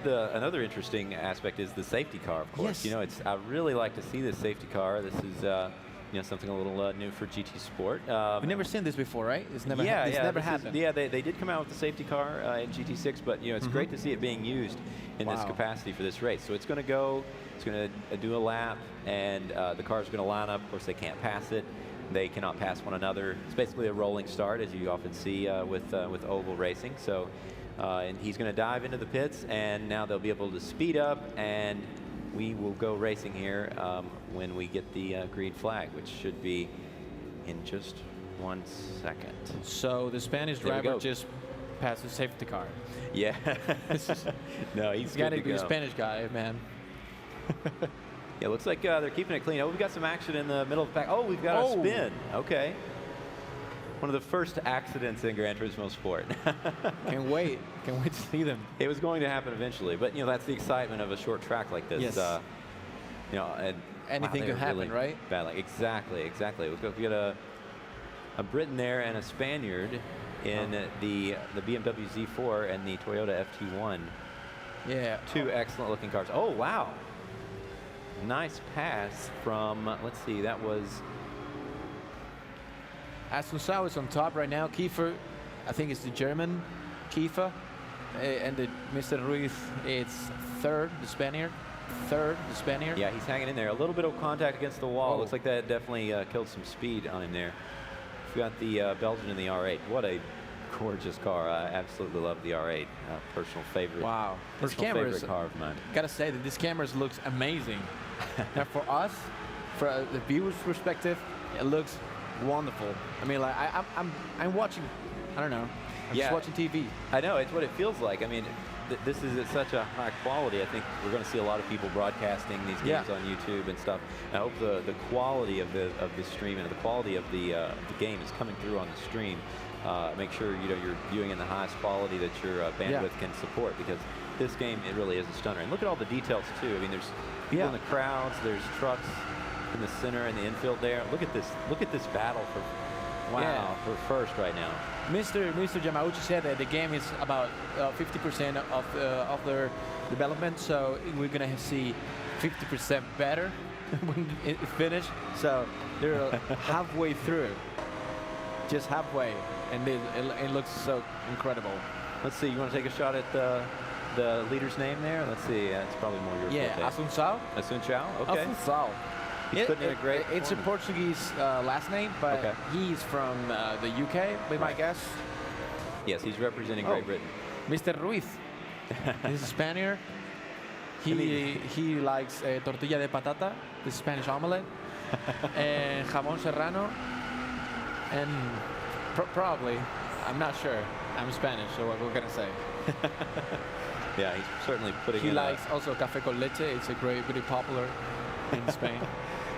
another interesting aspect is the safety car, of course. Yes. You know, I really like to see this safety car. This is you know, something a little new for GT Sport. We've never seen this before, right? It's never. Yeah, It's never happened. They did come out with the safety car in GT6, but you know, it's great to see it being used in this capacity for this race. So it's going to go, it's going to do a lap, and the car's going to line up. Of course, they can't pass it. They cannot pass one another. It's basically a rolling start, as you often see with oval racing. So, and he's going to dive into the pits, and now they'll be able to speed up, and we will go racing here when we get the green flag, which should be in just 1 second. So the Spanish driver just passed the safety car. Yeah. No, he's got to be a Spanish guy, man. Yeah, looks like they're keeping it clean. Oh, we've got some action in the middle of the pack. Oh, we've got a spin. Okay. One of the first accidents in Gran Turismo Sport. Can't wait. Can't wait to see them. It was going to happen eventually, but you know, that's the excitement of a short track like this. Yes. You know, and anything could happen, really right? Battling. Exactly, exactly. We got a Briton there and a Spaniard in the BMW Z4 and the Toyota FT1. Yeah. Two excellent looking cars. Oh, wow. Nice pass from, let's see, that was... Asuncao is on top right now. Kiefer, I think it's the German Kiefer. And Mr. Ruiz, it's third, the Spaniard. Third, the Spaniard. Yeah, he's hanging in there. A little bit of contact against the wall. Looks like that definitely killed some speed on him there. We got the Belgian in the R8. What a gorgeous car. I absolutely love the R8. Personal favorite. Wow. Personal favorite car of mine. Gotta say that this camera looks amazing. Now for us, for the viewer's perspective, it looks wonderful. I mean, like I'm watching. I don't know. I'm just watching TV. I know, it's what it feels like. I mean, this is at such a high quality. I think we're going to see a lot of people broadcasting these games on YouTube and stuff. I hope the quality of the stream and the quality of the game is coming through on the stream. Make sure you're viewing in the highest quality that your bandwidth can support, because this game, it really is a stunner. And look at all the details too. I mean, there's people in the crowds, there's trucks in the center and the infield there. Look at this battle for for first right now. Mr. Yamauchi said that the game is about 50% of their development, so we're gonna see 50% better when it's finished. So they're halfway through, just halfway, and it looks so incredible. Let's see. You want to take a shot at the leader's name there? Let's see. It's probably more your forte. Asuncao. Asuncao. Okay. Asuncao. He's putting in a great. It's a Portuguese last name, but he's from the UK, by my guess. Yes, he's representing Great Britain. Mr. Ruiz. He's a Spaniard. He likes tortilla de patata, the Spanish omelette, and jamón serrano, and probably, I'm not sure. I'm Spanish, so what we're gonna say. Yeah, he's certainly putting. He likes also café con leche. It's a very popular in Spain.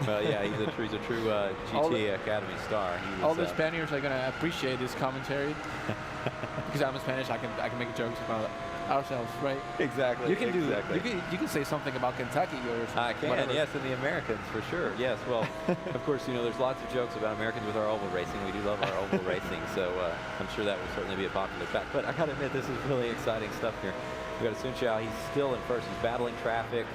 Well, yeah, he's a true GT Academy star. All the Spaniards are gonna appreciate this commentary because I'm Spanish. I can make jokes about ourselves, right? Exactly. You can do. You can say something about Kentucky or I can. Whatever. Yes, and the Americans for sure. Yes. Well, of course, there's lots of jokes about Americans with our oval racing. We do love our oval racing, so I'm sure that will certainly be a popular fact. But I gotta admit, this is really exciting stuff here. We got Asuncao. He's still in first. He's battling traffic.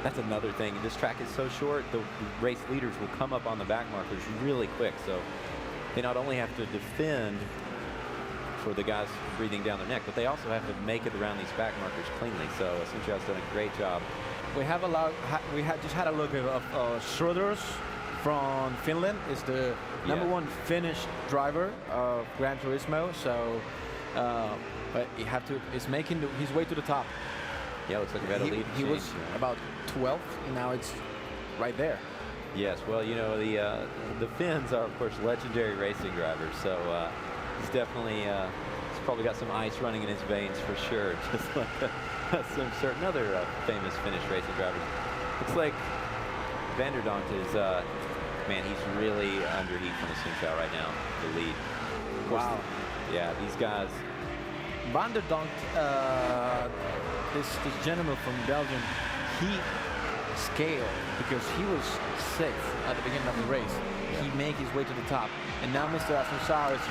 That's another thing. This track is so short, the race leaders will come up on the back markers really quick. So they not only have to defend for the guys breathing down their neck, but they also have to make it around these back markers cleanly. So Asuncao has done a great job. We have just had a look at Schroeders from Finland. Is the number one Finnish driver of Gran Turismo. So, but is making his way to the top. Yeah, looks like we had a lead. He was about 12th, and now it's right there. Yes, well, the Finns are, of course, legendary racing drivers, so he's definitely, he's probably got some ice running in his veins for sure, just like some certain other famous Finnish racing drivers. Looks like Vanderdonk is, man, he's really under heat from Asuncao right now, the lead. Wow. Yeah, these guys. Vanderdonk, this gentleman from Belgium, he scaled because he was sixth at the beginning of the race. Yeah. He made his way to the top, and now Mr. Asuncao is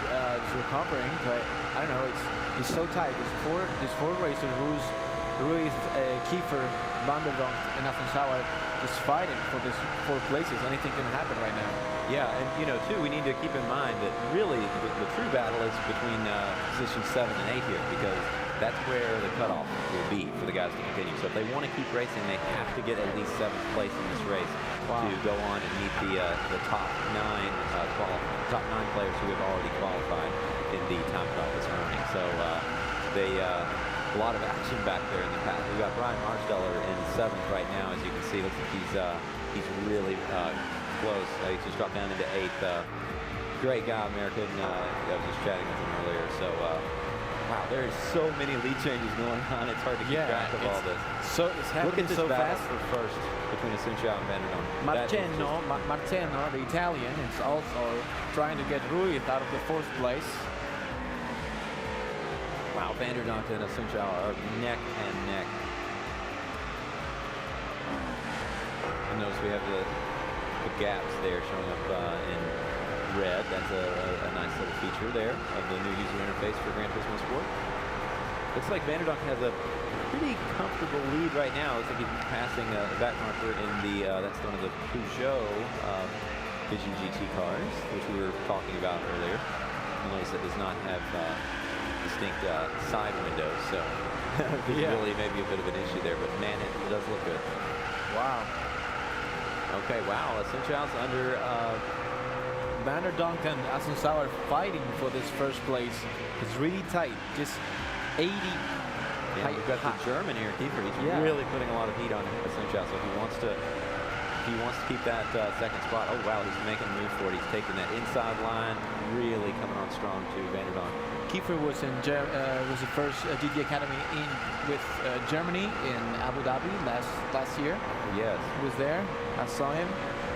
recovering. But I don't know, it's so tight. There's four racers who's Ruiz, Kiefer, Vanderdonk, and Afonsawa just fighting for this 4 places. Anything can happen right now. Yeah, and you know, too, we need to keep in mind that really the true battle is between positions 7 and 8 here, because that's where the cutoff will be for the guys to continue. So if they want to keep racing, they have to get at least 7th place in this race to go on and meet the top 9 players who have already qualified in the time trial this morning. So a lot of action back there in the pack. We've got Brian Marsteller in 7th right now, as you can see. Looks like he's really close. He just dropped down into 8th. Great guy, American. I was just chatting with him earlier. So, wow, there's so many lead changes going on. It's hard to keep track of all this. So it's happening so fast. For first between Asunciao and Vanderdonk. Marteno, the Italian, is also trying to get Ruiz out of the 4th place. Wow, Vanderdonk and Asunciao are neck and neck. And notice we have the gaps there showing up in red. That's a nice little feature there of the new user interface for Gran Turismo Sport. Looks like Vanderdonk has a pretty comfortable lead right now. Looks like he's passing a back marker in that's one of the Peugeot Vision GT cars, which we were talking about earlier. You'll notice it does not have distinct side windows, so visibility may be a bit of an issue there, but man, it does look good. Wow. Okay, wow, Asunciao's under Vanderdonk and Afonsawa are fighting for this 1st place. It's really tight, just 80. Yeah, we've got the German here, Kiefer. He's really putting a lot of heat on Asunciao, so if he wants to keep that 2nd spot, oh wow, he's making a move for it. He's taking that inside line, really coming on strong to Vanderdonk. Kiefer was in was the first GT Academy with Germany in Abu Dhabi last year. Yes, he was there. I saw him.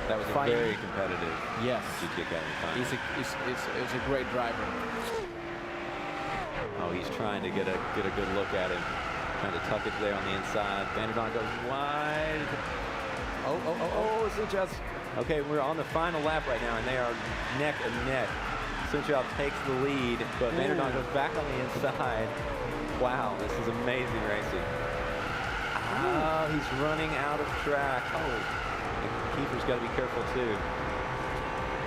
That was a very competitive GT Academy final. He's a great driver. Oh, he's trying to get a good look at him, trying to tuck it there on the inside. Vanderdonk goes wide. Oh, Asunciao. Okay, we're on the final lap right now, and they are neck and neck. Asunciao takes the lead, but Vanderdonk goes back on the inside. Wow, this is amazing racing. Oh, he's running out of track. Oh, Kiefer's got to be careful too.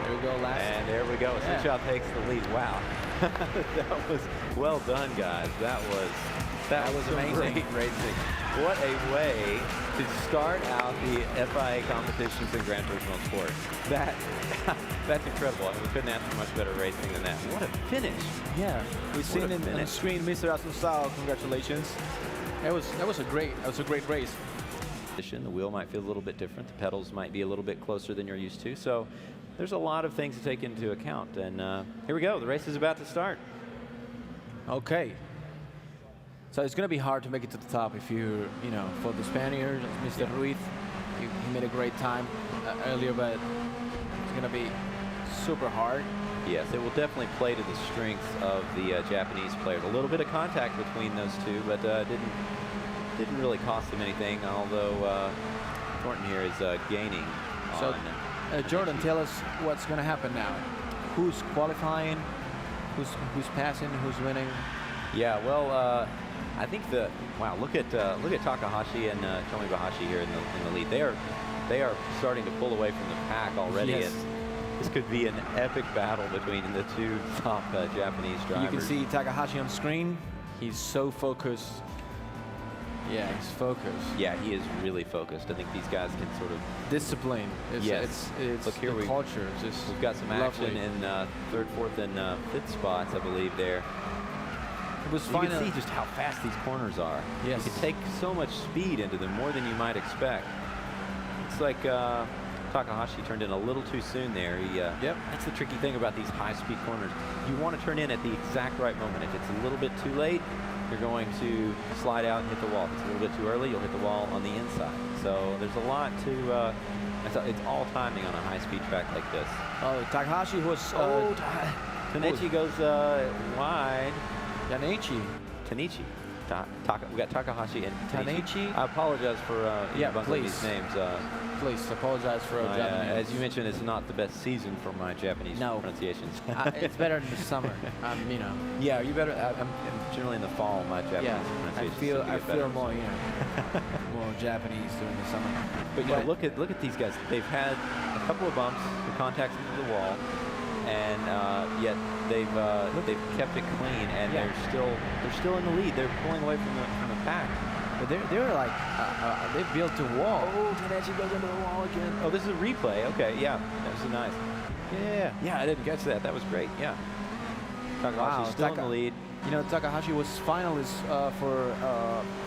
There we go, and there we go. Asunciao takes the lead. Wow, that was well done, guys. That was amazing racing. What a way to start out the FIA competitions in Gran Turismo Sport. That's incredible. I mean, we couldn't ask for much better racing than that. What a finish! Yeah, we've seen it on the screen, Mr. Asunciao. Congratulations. That was a great race. The wheel might feel a little bit different. The pedals might be a little bit closer than you're used to. So there's a lot of things to take into account. And here we go. The race is about to start. Okay. So it's going to be hard to make it to the top if you for the Spaniard, Mr. Ruiz, he made a great time earlier, but it's going to be super hard. Yes, it will definitely play to the strengths of the Japanese players. A little bit of contact between those two, but didn't really cost them anything, although Thornton here is gaining. So, Jordan, tell us what's going to happen now. Who's qualifying? Who's passing? Who's winning? Yeah, well, I think wow, look at Takahashi and Tomibahashi here in the lead. They are starting to pull away from the pack already. Yes. And this could be an epic battle between the 2 top Japanese drivers. You can see Takahashi on screen. He's so focused. Yeah, he's focused. Yeah, he is really focused. I think these guys can sort of discipline. It's look here, the culture. Just we've got some action in 3rd, 4th, and 5th spots, I believe there. It was you can see just how fast these corners are. Yes. You can take so much speed into them, more than you might expect. It's like Takahashi turned in a little too soon there. That's the tricky thing about these high-speed corners. You want to turn in at the exact right moment. If it's a little bit too late, you're going to slide out and hit the wall. If it's a little bit too early, you'll hit the wall on the inside. So there's a lot to, it's all timing on a high-speed track like this. Oh, Takahashi was... Tanechi goes wide. Tanichi. We got Takahashi and Taneichi. I apologize for bungling please. these names. Please apologize for Japanese. As you mentioned, it's not the best season for my Japanese pronunciations. It's better in the summer. You know. Yeah, you better. I'm generally in the fall. My Japanese pronunciations. I feel more, you know, more Japanese during the summer. But you know, look at these guys. They've had a couple of bumps, the contacts into the wall, and yet they've kept it clean, and they're still in the lead. They're pulling away from the pack. But they're like they built a wall. Oh, Tanahashi goes into the wall again. Oh, this is a replay. Okay, yeah, that was nice. Yeah, I didn't catch that. That was great. Yeah, Takahashi's still in the lead. You know, Takahashi was finalist for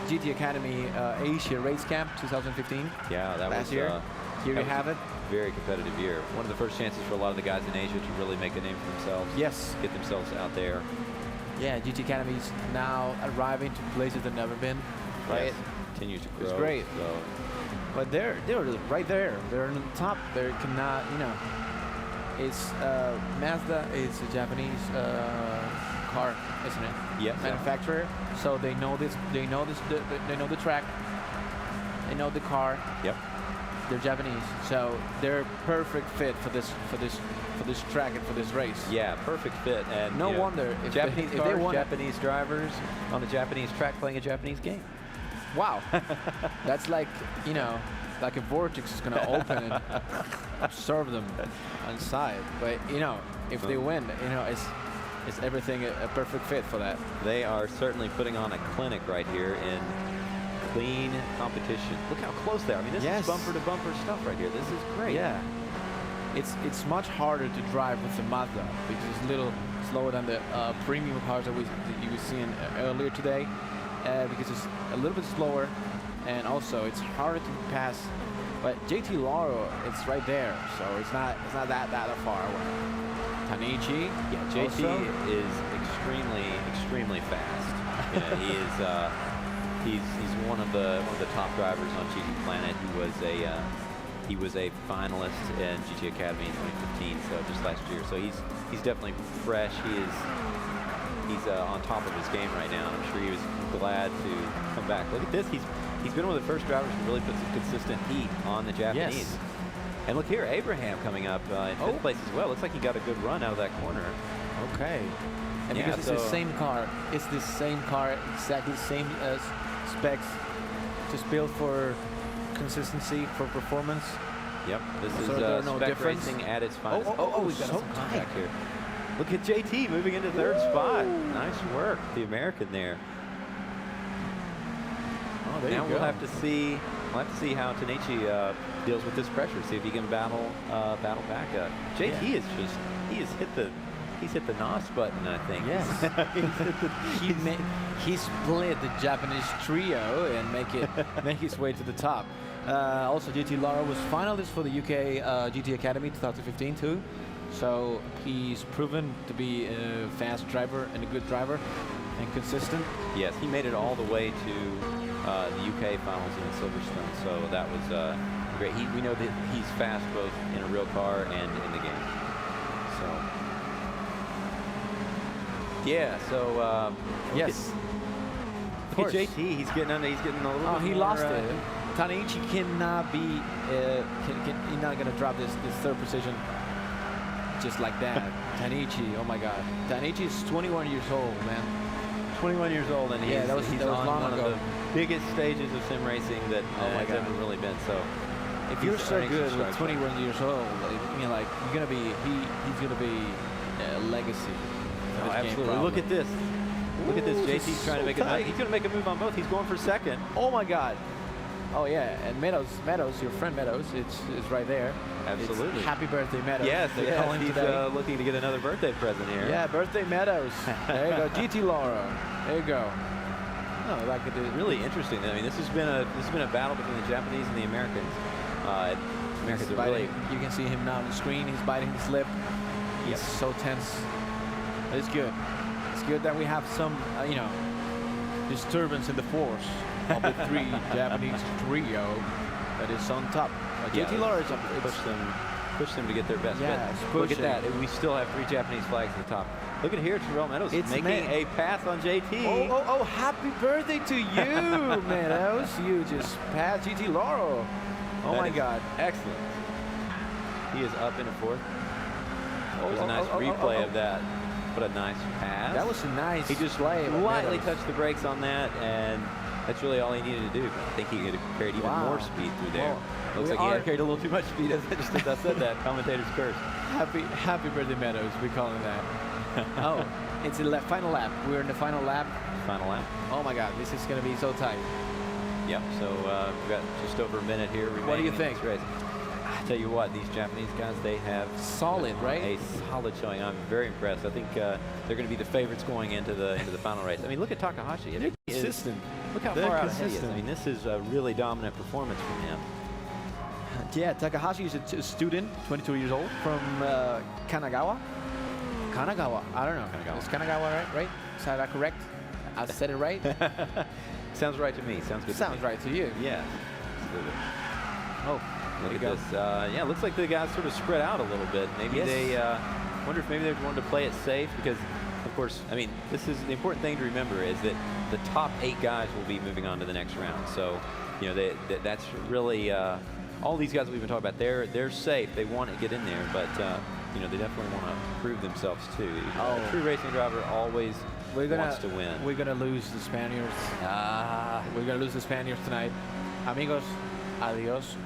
GT Academy Asia Race Camp 2015. Yeah, that last was year. Here you have it. Very competitive year. One of the first chances for a lot of the guys in Asia to really make a name for themselves. Yes. Get themselves out there. Yeah, GT Academy is now arriving to places they've never been. Right. Yes. Continues to grow. It's great. So. But they're right there. They're on the top. They cannot, you know. It's Mazda is a Japanese car, isn't it? Yes. Manufacturer. So they know this. They know this. They know the track. They know the car. Yep. They're Japanese, so they're perfect fit for this track and for this race. Yeah, perfect fit. And no wonder if Japanese if cars, they won Japanese drivers on a Japanese track playing a Japanese game. Wow, that's like, you know, like a vortex is gonna open and absorb them inside. But you know, if they win, you know, it's everything a perfect fit for that. They are certainly putting on a clinic right here in clean competition. Look how close they are. I mean, this is bumper to bumper stuff right here. This is great. Yeah. It's much harder to drive with the Mazda because it's a little slower than the premium cars that you were seeing earlier today, because it's a little bit slower, and also it's harder to pass. But JT Lauro, it's right there, so it's not that far away. Taneichi, yeah, JT is extremely fast. You know, he is. He's one of the top drivers on GT Planet. He was a finalist in GT Academy in 2015, so just last year. So he's definitely fresh. He's on top of his game right now. I'm sure he was glad to come back. Look at this. He's been one of the first drivers to really put some consistent heat on the Japanese. Yes. And look here, Abraham coming up in fifth place as well. Looks like he got a good run out of that corner. Okay. And because it's the same car, exactly the same specs, just built for consistency, for performance. Yep, this is no spec difference. racing at its finest. We've got some contact here. Look at JT moving into third spot. Nice work, the American there. Oh, there now you go. we'll have to see how Taneichi deals with this pressure. See if he can battle back. JT is he's hit the NOS button, I think. Yes. he split the Japanese trio and make his way to the top. Also, GT Lauro was finalist for the UK GT Academy 2015 too. So he's proven to be a fast driver and a good driver and consistent. Yes, he made it all the way to the UK finals in Silverstone. So that was great. We know that he's fast both in a real car and in the game. So. Yeah, so yes. Look at JT, he's getting a little bit he more, lost it. Taneichi cannot be he's not gonna drop this third position just like that. Taneichi, oh my god. Taneichi is 21 years old, man. 21 years old, and he's that was on long one ago. of the biggest stages of sim racing that has ever really been. So if you're so good with 21 years old, I mean, like, he's gonna be a legacy. Oh, absolutely. Look at this. Look at this. JT's trying to make a move. He's going to make a move on both. He's going for second. Oh my God. Oh yeah, and Meadows, your friend Meadows, it's right there. Absolutely. It's happy birthday, Meadows. Yes, he's looking to get another birthday present here. Yeah, birthday Meadows. There you go, GT Lauro. There you go. No, like it is really interesting. I mean, this has been a battle between the Japanese and the Americans. Americans are really. You can see him now on the screen. He's biting his lip. He's so tense. But it's good. It's good that we have some, disturbance in the force of the three Japanese trio that is on top. JT Lauro is push them to get their best. Yeah, But it's look at pushing. that. We still have 3 Japanese flags at the top. Look at here, Terrell Meadows It's making a pass on JT. Oh, happy birthday to you, Meadows. You just passed GT Laurel. Oh That my is God. Excellent. He is up in a 4th. There's oh, a nice oh, oh, replay oh. of that. What a nice pass. That was a nice He just play by lightly Meadows. touched the brakes on that, and that's really all he needed to do. I think he could have carried even Wow. more speed through there. Well, Looks we like he are- had carried a little too much speed. Just as I said that, commentator's curse. Happy birthday, Meadows. We calling that. Oh, it's the final lap. We're in the final lap. Final lap. Oh my God, this is gonna be so tight. Yep. So we've got just over a minute here remaining. What do you in think? this race. I tell you what, these Japanese guys, they have Solid, right? A solid showing. I'm very impressed. I think they're going to be the favorites going into the final race. I mean, look at Takahashi. They're He is- consistent. Look how They're far out ahead he is. consistent. I mean, this is a really dominant performance from him. Yeah, Takahashi is a student, 22 years old, from Kanagawa. Kanagawa. I don't know. Kanagawa. Is Kanagawa right? Is that correct? I said it right? Sounds right to me. Sounds good. Sounds to me. right to you. Yeah. Absolutely. Oh, Look there at you go. this. Yeah, looks like the guys sort of spread out a little bit. Maybe Yes. they wonder if maybe they wanted to play it safe because, of course, I mean, this is the important thing to remember is that the top 8 guys will be moving on to the next round. So, you know, that's really all these guys we've been talking about. They're safe. They want to get in there, but you know, they definitely want to prove themselves too. Oh. A true racing driver always wants to win. We're gonna lose the Spaniards. We're gonna lose the Spaniards tonight. Amigos, adios.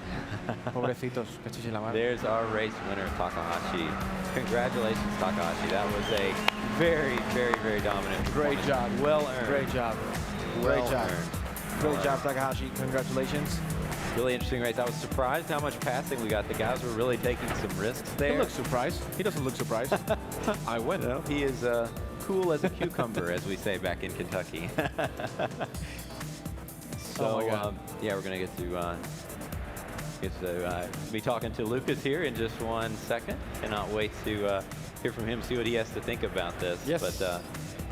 Pobrecitos, cachis en la mano. There's our race winner, Takahashi. Congratulations, Takahashi. That was a very, very, very dominant Great performance. job. Well earned. Great job. Well Great job. earned. Great Well job, earned. Takahashi. Congratulations. Really interesting race. I was surprised how much passing we got. The guys were really taking some risks there. He looks surprised. He doesn't look surprised. I win. No, he is cool as a cucumber, as we say back in Kentucky. So, Oh my God. yeah, we're going to get to be talking to Lucas here in just 1 second. Cannot wait to hear from him, see what he has to think about this. Yes. But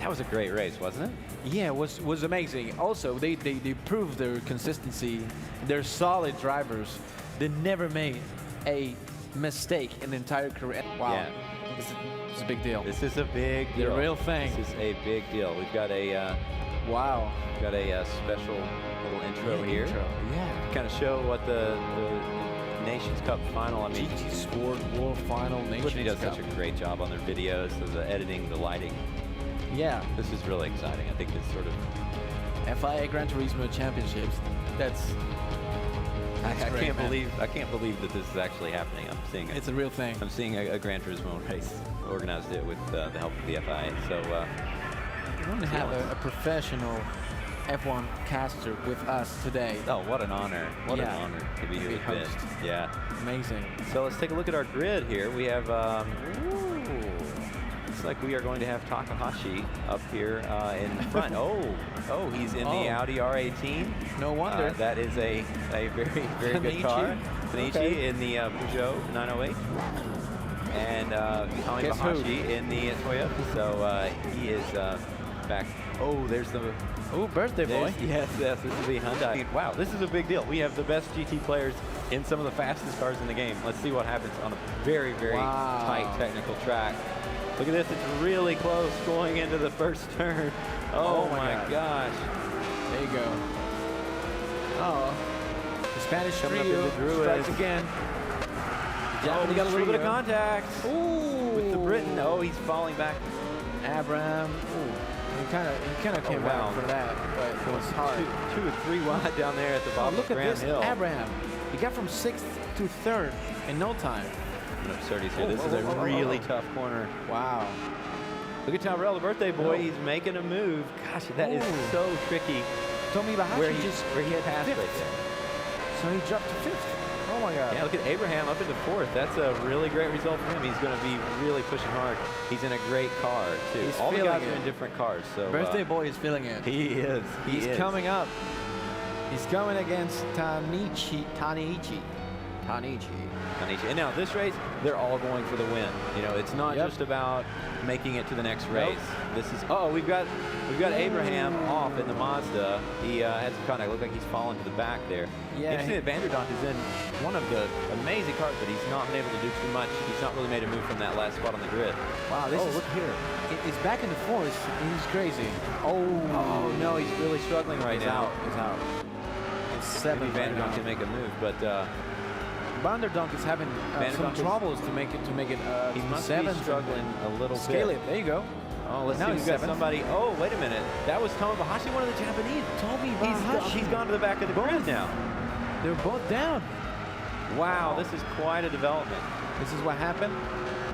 that was a great race, wasn't it? Yeah, it was amazing. Also, they proved their consistency. They're solid drivers. They never made a mistake in the entire career. Wow. Yeah. It's a big deal. This is a big deal. The real thing. This is a big deal. We've got a Wow. special little intro here. Intro. Yeah. Kind of show what the Nations Cup final. I mean, GT Sport World Final Nations Whitney does Cup. such a great job on their videos, so the editing, the lighting. Yeah. This is really exciting. I think it's sort of. FIA Gran Turismo Championships. That's I great, can't man. believe that this is actually happening. I'm seeing it. It's a real thing. I'm seeing a Gran Turismo race organized it with the help of the FIA. So We want to have a professional F1 caster with us today. oh, what an honor! What Yeah. an honor to be here Be with Ben. host. Yeah. Amazing. So let's take a look at our grid here. We have. Looks like we are going to have Takahashi up here in front. Oh, he's in the Oh. Audi R18. No wonder. That is a very, very good Kenichi. car. Kenichi Okay. in the Peugeot 908. And Tommy Guess who? Bahashi in the Toyota. So he is back. Oh, there's the. Oh, birthday boy. Yes, this is the Hyundai. Wow, this is a big deal. We have the best GT players in some of the fastest cars in the game. Let's see what happens on a very, very Wow. tight technical track. Look at this, it's really close going into the first turn. Oh, my my God. gosh. There you go. Oh, the Spanish Coming up trio into Druids. strikes again. Oh, we got a little bit of trio. contact Ooh. with the Briton. Oh, he's falling back. Abraham. Ooh. He kind of came wow. out for that, but it was hard. Two or three wide down there at the Oh, bottom look of at Graham this, Hill. Abraham. He got from 6th to 3rd in no time. An absurdities here. Oh, This is oh, a oh, oh, really oh. tough corner. Wow. Look at Tyrell, the birthday boy. Oh. He's making a move. Gosh, that is Ooh. so tricky. Tommy Bahashi Where he just had passed right fifth. there. So he dropped to 5th. Oh my God. Yeah, look at Abraham up into 4th. That's a really great result for him. He's going to be really pushing hard. He's in a great car, too. He's All the feeling guys are it. in different cars. So Birthday boy is feeling it. he is. He's coming up. He's going against Taniichi. Tanichi. And now this race, they're all going for the win. You know, it's not just about making it to the next race. This is we've got Abraham off in the Mazda. He has some contact. Look like he's fallen to the back there. Yeah. Interesting that Vanderdonk is in one of the amazing cars, but he's not been able to do too much. He's not really made a move from that last spot on the grid. Wow, this is, look here. It's back in the force. He's crazy. Oh no, he's really struggling right now. He's out. It's 7. Maybe Vanderdonk can make a move, but Vanderdonk is having some troubles to make it. He must be struggling a little Scale bit. it. There you go. Oh, let's now see. We've got somebody. Oh, wait a minute. That was Tomobahashi, one of the Japanese. He's gone to the back of the grid now. They're both down. Wow, this is quite a development. This is what happened.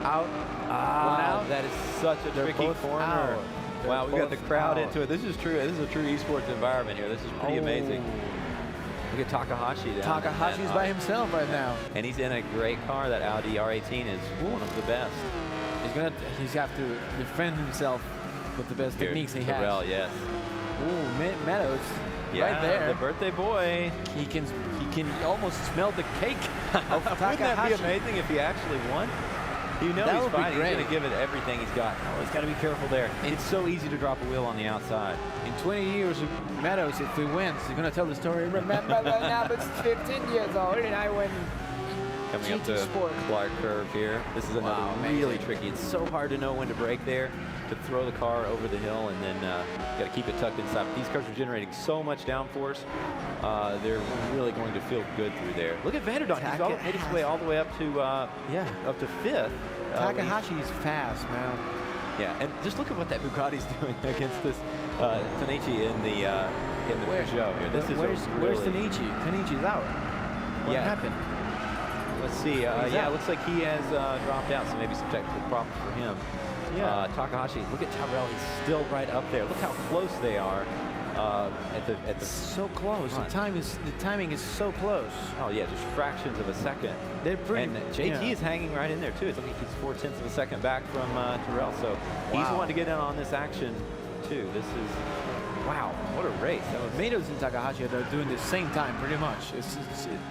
Out. Wow, that is such a tricky corner. Out. Wow, we got the crowd into it. This is true. This is a true esports environment here. This is pretty amazing. Look at Takahashi there. Takahashi's by himself right now. And he's in a great car. That Audi R18 is one of the best. He's have to defend himself with the best techniques he has. Terrell, yes. Ooh, Meadows. Yeah, right there. The birthday boy. He can almost smell the cake of Takahashi. Wouldn't that be amazing if he actually won? You know he's fighting. He's going to give it everything he's got. Oh, he's got to be careful there. It's so easy to drop a wheel on the outside. In 20 years, Meadows, if he wins, he's going to tell the story. Remember when I was 15 years old and I went coming up to Clark curve here. This is another really tricky. It's so hard to know when to brake there, to throw the car over the hill, and then got to keep it tucked inside. But these cars are generating so much downforce. They're really going to feel good through there. Look at Vanderdonk. He's made his way all the way up to up to 5th. Takahashi is fast, man. Yeah, and just look at what that Bugatti's doing against this Tanichi in the Peugeot here. This is where's Tanichi? Tanichi's out. What happened? Let's see. Yeah, it looks like he has dropped out, so maybe some technical problems for him. Yeah. Takahashi, look at Terrell. He's still right up there. Look how close they are at the so close. The timing is so close. Oh yeah, just fractions of a second. They're pretty. And JT is hanging right in there too. It's like he's 0.4 of a second back from Terrell. So he's wanting to get in on this action too. This is wow, what a race. That was Meadows and Takahashi are doing the same time pretty much. It's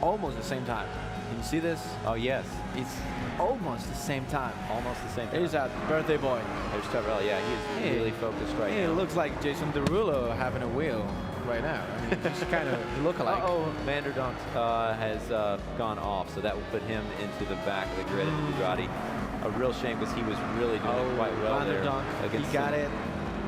almost the same time. Can you see this? Oh yes, it's almost the same time. Almost the same time. There's that birthday boy. There's Terrell. Yeah, he's really focused right now. It looks like Jason Derulo having a wheel right now. I mean, just kind of look alike. Vanderdonk has gone off, so that will put him into the back of the grid in the Bugatti. A real shame because he was really doing quite well there. He got it.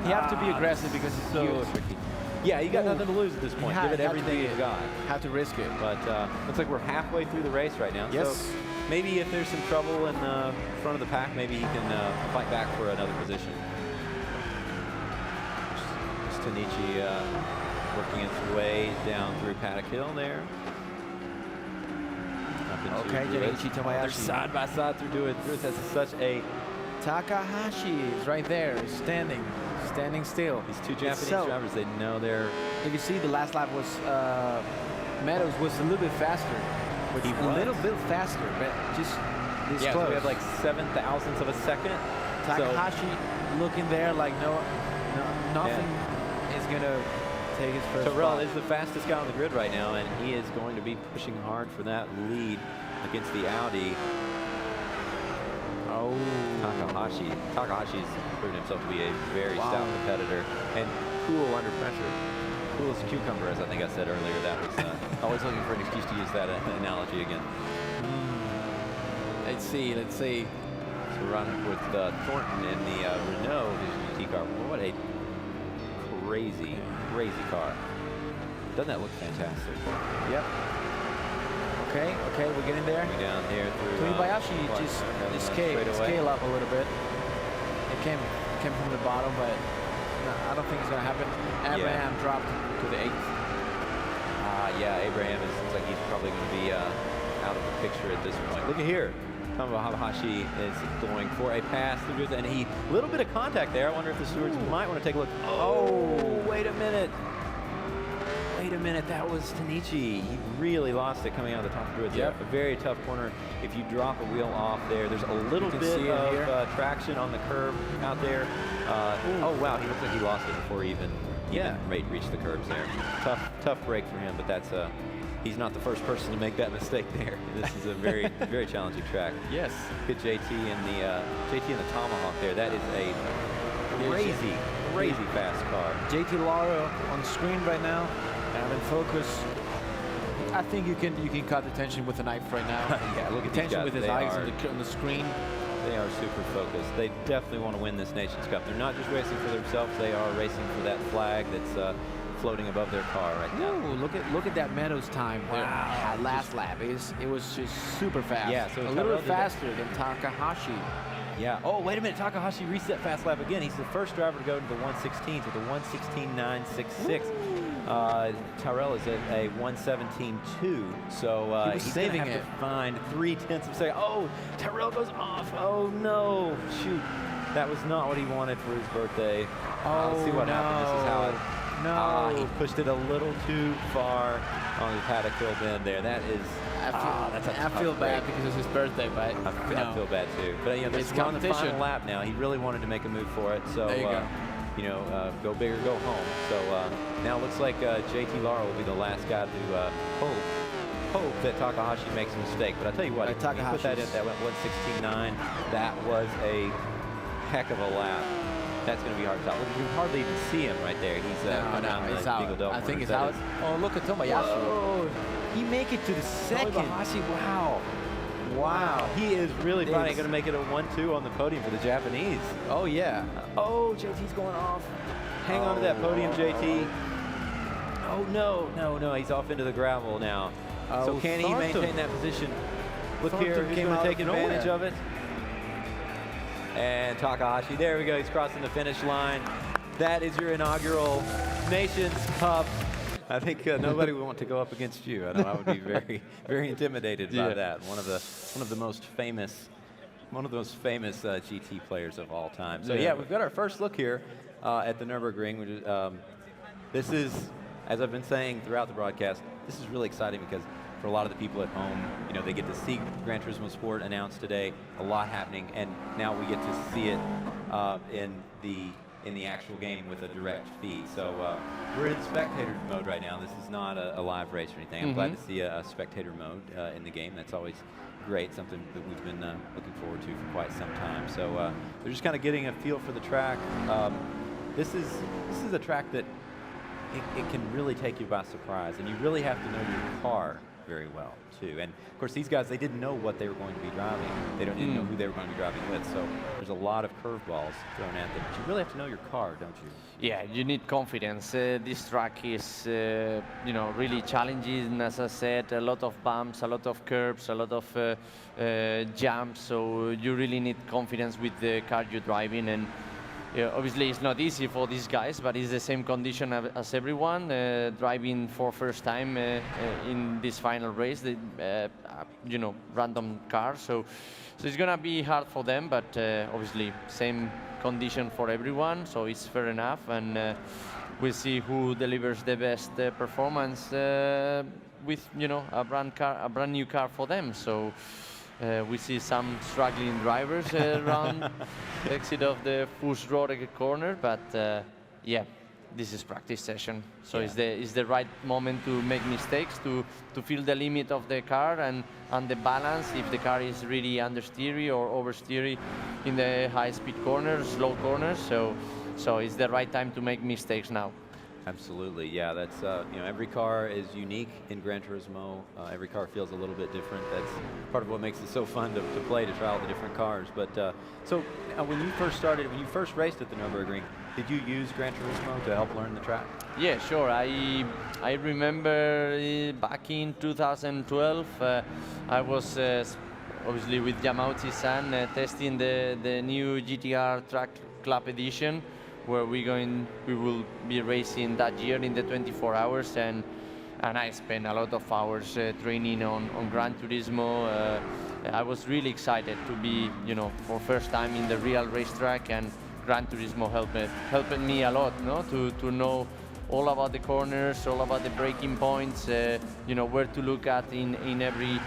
You have to be aggressive because it's so tricky. Yeah, you got nothing to lose at this point. Give it everything you've got. Have to risk it. But looks like we're halfway through the race right now. Yes. So maybe if there's some trouble in the front of the pack, maybe he can fight back for another position. Just Tanichi working its way down through Paddock Hill there. Okay, Tanichi Tomoyashi. They're side by side through it. This is such a... Takahashi is right there, standing still. These two Japanese drivers, they know they're... If you see, the last lap was, Meadows was a little bit faster. A little bit faster, but just this close. So we have like 7,000ths of a second. Takahashi looking there like nothing is going to take his first Terrell spot. is the fastest guy on the grid right now, and he is going to be pushing hard for that lead against the Audi. Oh, Takahashi's proven himself to be a very stout competitor and cool under pressure. Cool as a cucumber, as I think I said earlier. That was always looking for an excuse to use that analogy again. Let's see. So we're running with Thornton in the Renault GT car. What a crazy car. Doesn't that look fantastic? Yep. Okay, we're getting there. We're down here through... Tomoyashi just scale up a little bit. It came from the bottom, but no, I don't think it's going to happen. Abraham dropped to the 8th. Yeah, Abraham looks like he's probably going to be out of the picture at this point. Look at here. Tomoyashi is going for a pass through, and a little bit of contact there. I wonder if the stewards might want to take a look. Oh, wait a minute. That was Tanichi. He really lost it coming out of the top of the grid. Yep. A very tough corner. If you drop a wheel off there, there's a little bit of traction on the curb out there. Oh, wow. He looks like he lost it before he even reached the curbs there. Tough break for him, but that's he's not the first person to make that mistake there. This is a very, very challenging track. Yes. Good JT and the Tomahawk there. That is a crazy, crazy fast car. JT Lauro on screen right now, and in focus. I think you can cut attention with a knife right now. Yeah, look at these attention guys. with his eyes on the screen. They are super focused. They definitely want to win this Nations Cup. They're not just racing for themselves. They are racing for that flag that's floating above their car right now. Ooh, look at that Meadows time. Wow. Last lap. It was just super fast. Yeah, so a little faster than Takahashi. Yeah. Oh, wait a minute. Takahashi reset fast lap again. He's the first driver to go to the 116s with a 116.966. Tyrrell is at a 117.2, so he's going to have to find 0.3 of a second. Oh, Tyrrell goes off. Oh, no. Shoot. That was not what he wanted for his birthday. Oh, let's see what happened. This is how it... No. He pushed it a little too far on the paddock hill bend there. That is... I feel bad because it's his birthday, but I feel bad too. But this is on the final lap now. He really wanted to make a move for it. So there you go. Go big or go home. So now it looks like JT Lauro will be the last guy to hope that Takahashi makes a mistake. But I tell you what, if he put that in, that went 116.9. That was a heck of a lap. That's going to be hard to tell. You can hardly even see him right there. He's he's out. I think he's out. Oh, look at Tomoyasu. Whoa. He make it to the second. Wow. Wow. He is really probably going to make it a 1-2 on the podium for the Japanese. Oh, yeah. Oh, JT's going off. Hang on to that podium, JT. Oh, no. He's off into the gravel now. So can he maintain that position? Look here, who's going to take advantage of it? And Takahashi, there we go. He's crossing the finish line. That is your inaugural Nations Cup. I think nobody would want to go up against you. I know I would be very, very intimidated by that. One of the most famous GT players of all time. So yeah, we've got our first look here at the Nürburgring. Which is, this is, as I've been saying throughout the broadcast, this is really exciting because for a lot of the people at home, they get to see Gran Turismo Sport announced today, a lot happening, and now we get to see it in the actual game with a direct feed. So we're in spectator mode right now. This is not a live race or anything. I'm glad to see a spectator mode in the game. That's always great, something that we've been looking forward to for quite some time. So they're just kind of getting a feel for the track. This is a track that it can really take you by surprise, and you really have to know your car very well too. And of course these guys, they didn't know what they were going to be driving. They didn't know who they were going to be driving with, so there's a lot of curveballs thrown at them. But you really have to know your car, don't you? Yeah, you need confidence. This track is really challenging, as I said, a lot of bumps, a lot of curves, a lot of jumps, so you really need confidence with the car you're driving. And obviously it's not easy for these guys, but it's the same condition as everyone driving for first time in this final race, the random car. So it's gonna be hard for them, but obviously same condition for everyone, so it's fair enough, and we'll see who delivers the best performance with a brand new car for them. So. We see some struggling drivers around the exit of the first road corner, but yeah, this is practice session. So it's the right moment to make mistakes, to feel the limit of the car and the balance, if the car is really understeery or oversteery in the high-speed corners, slow corners. So it's the right time to make mistakes now. Absolutely, yeah. That's every car is unique in Gran Turismo. Every car feels a little bit different. That's part of what makes it so fun to play, to try all the different cars. But so when you first raced at the Nürburgring, did you use Gran Turismo to help learn the track? Yeah, sure. I remember back in 2012, I was obviously with Yamauchi-san testing the new GTR Track Club edition, where we will be racing that year in the 24 hours, and I spent a lot of hours training on Gran Turismo. I was really excited to be, for first time in the real racetrack, and Gran Turismo helped me a lot, to know all about the corners, all about the braking points, where to look at in every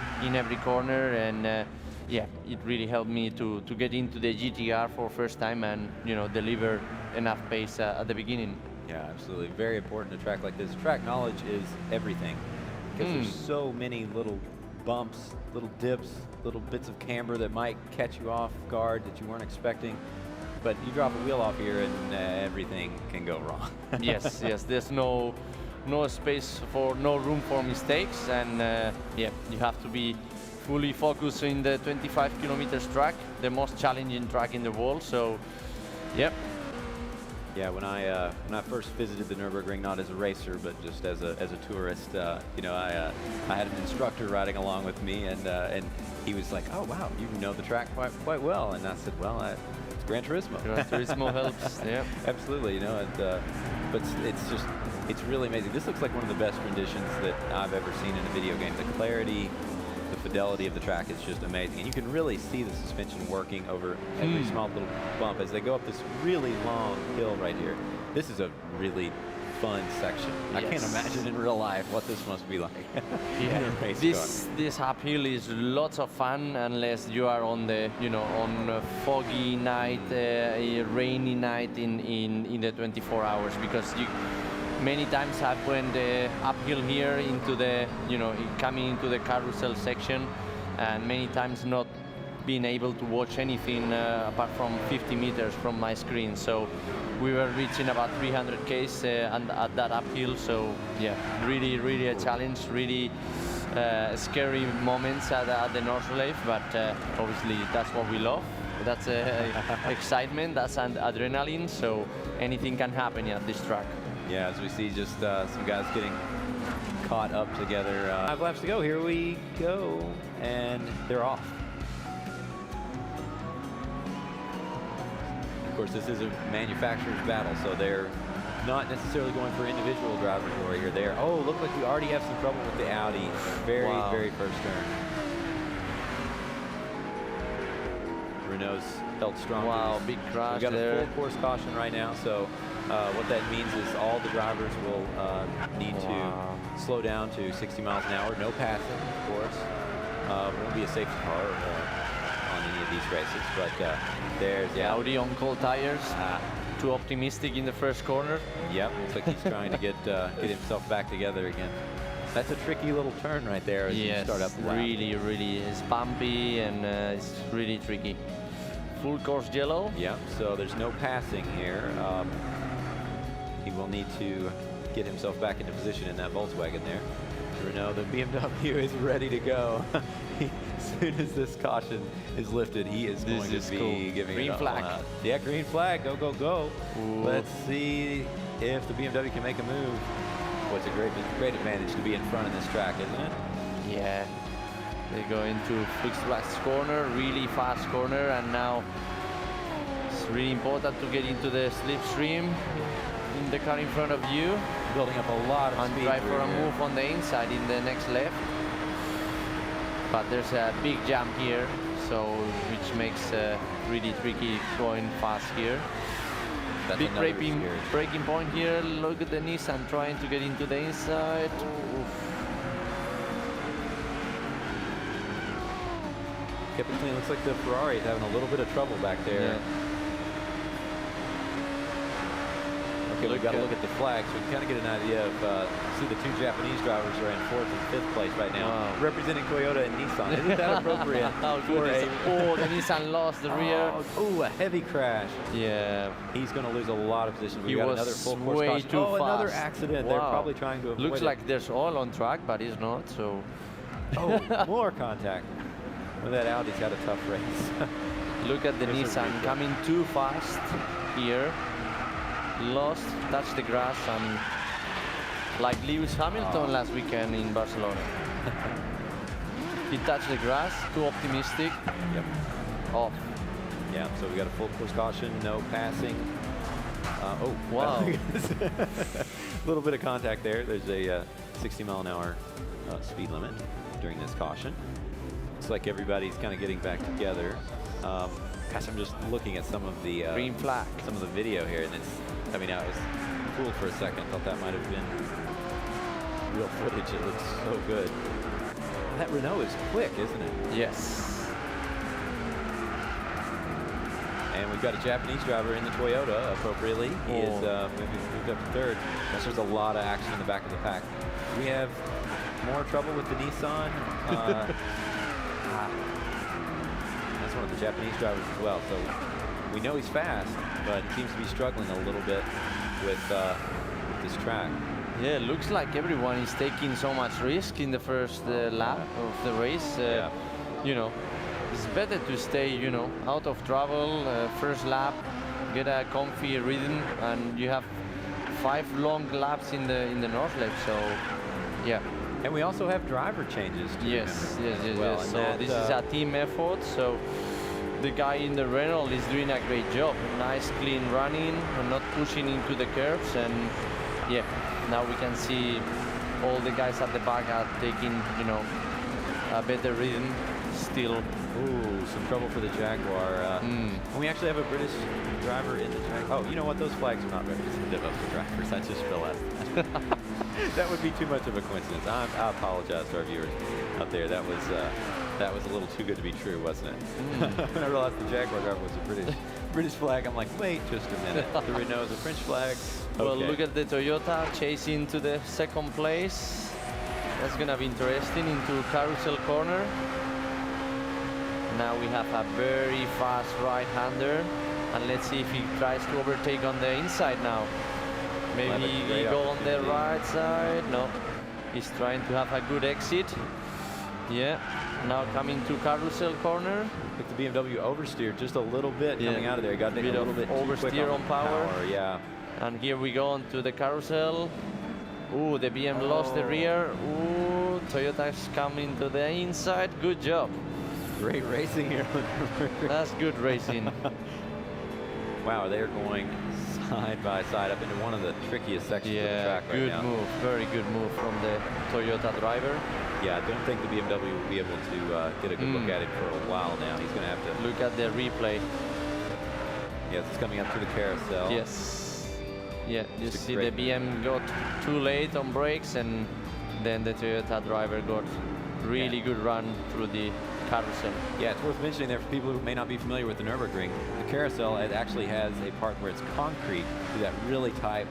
corner, and yeah, it really helped me to get into the GTR for first time and deliver enough pace at the beginning. Yeah, absolutely. Very important to a track like this. Track knowledge is everything. because there's so many little bumps, little dips, little bits of camber that might catch you off guard that you weren't expecting. But you drop a wheel off here and everything can go wrong. Yes, yes. There's no space for, no room for mistakes, and yeah, you have to be fully focused in the 25 kilometers track, the most challenging track in the world. So, yep. Yeah, when I first visited the Nürburgring, not as a racer, but just as a tourist, you know, I had an instructor riding along with me, and he was like, "Oh wow, you know the track quite well." And I said, "Well, it's Gran Turismo." Gran Turismo helps. Yeah, absolutely. You know, but it's really amazing. This looks like one of the best renditions that I've ever seen in a video game. The clarity, the fidelity of the track is just amazing, and you can really see the suspension working over every small little bump as they go up this really long hill right here. This is a really fun section. Yes. I can't imagine in real life what this must be like. Yeah, this uphill is lots of fun unless you are on the, you know, on a foggy night, a rainy night in the 24 hours, because many times I've went uphill here into the, you know, coming into the carousel section, and many times not being able to watch anything apart from 50 meters from my screen. So we were reaching about 300 Ks and at that uphill. So yeah, really a challenge, really scary moments at the Noorderleef, but obviously that's what we love. That's excitement, that's adrenaline, so anything can happen at this track. Yeah, as we see just some guys getting caught up together. 5 laps to go. Here we go. And they're off. Of course, this is a manufacturer's battle, so they're not necessarily going for individual driver glory here. They're, oh, look like we already have some trouble with the Audi. Very first turn. Renault's held strong. Wow, big crash there. We've got a full course caution right now, so what that means is all the drivers will need to slow down to 60 miles an hour. No passing, of course. Won't be a safety car on any of these races, but there's Audi on cold tires. Too optimistic in the first corner. Yep, looks like he's trying to get himself back together again. That's a tricky little turn right there as you start up the lap. Really, it's bumpy and it's really tricky. Full course yellow. Yep, so there's no passing here. He will need to get himself back into position in that Volkswagen there. Renault, the BMW is ready to go. As soon as this caution is lifted, he is going to be giving green flag. Yeah, green flag. Go. Ooh. Let's see if the BMW can make a move. Well, it's a great advantage to be in front of this track, isn't it? Yeah. They go into Flixblack's corner, really fast corner, and now it's really important to get into the slipstream in the car in front of you. Building up a lot of speed. And try for a move on the inside in the next left. But there's a big jump here, so which makes really tricky going fast here. That's big braking point here. Look at the Nissan trying to get into the inside. Kept it clean. Looks like the Ferrari is having a little bit of trouble back there. Yeah. Okay, we've got to look at the flags. So we can kind of get an idea of, see the two Japanese drivers are in 4th and 5th place right now, representing Toyota and Nissan. Isn't that appropriate? Oh, the Nissan lost the rear. Oh, a heavy crash. Yeah. He's going to lose a lot of position. He We've got was another full course way caution. too fast. Another accident. Wow. They're probably trying to avoid Looks like there's oil on track, but it's not, so. Oh, more contact. Well, that Audi's got a tough race. Look at the Nissan coming too fast here. Lost, touched the grass, and like Lewis Hamilton last weekend in Barcelona. He touched the grass, too optimistic. Yep. Off. Yeah, so we got a full course caution, no passing. Oh, wow. A little bit of contact there. There's a 60 mile an hour speed limit during this caution. Looks like everybody's kind of getting back together. Gosh, I'm just looking at some of the green flag, some of the video here, and it's. I mean, I was fooled for a second. Thought that might have been real footage. It looks so good. That Renault is quick, isn't it? Yes. And we've got a Japanese driver in the Toyota appropriately. He is moved up to 3rd. There's a lot of action in the back of the pack. We have more trouble with the Nissan. That's one of the Japanese drivers as well. So we know he's fast, but he seems to be struggling a little bit with this track. Yeah, it looks like everyone is taking so much risk in the first lap of the race. Yeah. You know, it's better to stay, you know, out of trouble, first lap, get a comfy rhythm, and you have 5 long laps in the North lap. So, yeah. And we also have driver changes. Yes. Well, So this is a team effort. So the guy in the Renault is doing a great job. Nice, clean running, and not pushing into the curves. And yeah, now we can see all the guys at the back are taking, you know, a better rhythm still. Ooh, some trouble for the Jaguar. And we actually have a British driver in the Jaguar. Oh, you know what? Those flags are not representative of the drivers. I just realized that. That would be too much of a coincidence. I apologize to our viewers out there. That was a little too good to be true, wasn't it? When I realized the Jaguar driver was a British flag, I'm like, wait just a minute. The Renault is a French flag. Well, Okay. look at the Toyota chasing to the second place. That's gonna be interesting into carousel corner. Now we have a very fast right-hander, and let's see if he tries to overtake on the inside now. Maybe he go on the right side. No, he's trying to have a good exit. Yeah, now coming to carousel corner. I think the BMW oversteered just a little bit coming out of there. Got a bit little of bit too quick oversteer on power. Yeah. And here we go onto the carousel. Ooh, the BM lost the rear. Ooh, Toyota's coming to the inside. Good job. Great racing here. That's good racing. Wow, they're going side by side up into one of the trickiest sections of the track right good now. move. Very good move from the Toyota driver. Yeah, I don't think the BMW will be able to get a good look at it for a while now. He's going to have to Look at the replay. Yes, it's coming up to the carousel. Yes. Yeah, you It's a see great the BM got too late on brakes, and then the Toyota driver got really good run through the carousel. Yeah, it's worth mentioning there for people who may not be familiar with the Nürburgring. The carousel, it actually has a part where it's concrete with that really tight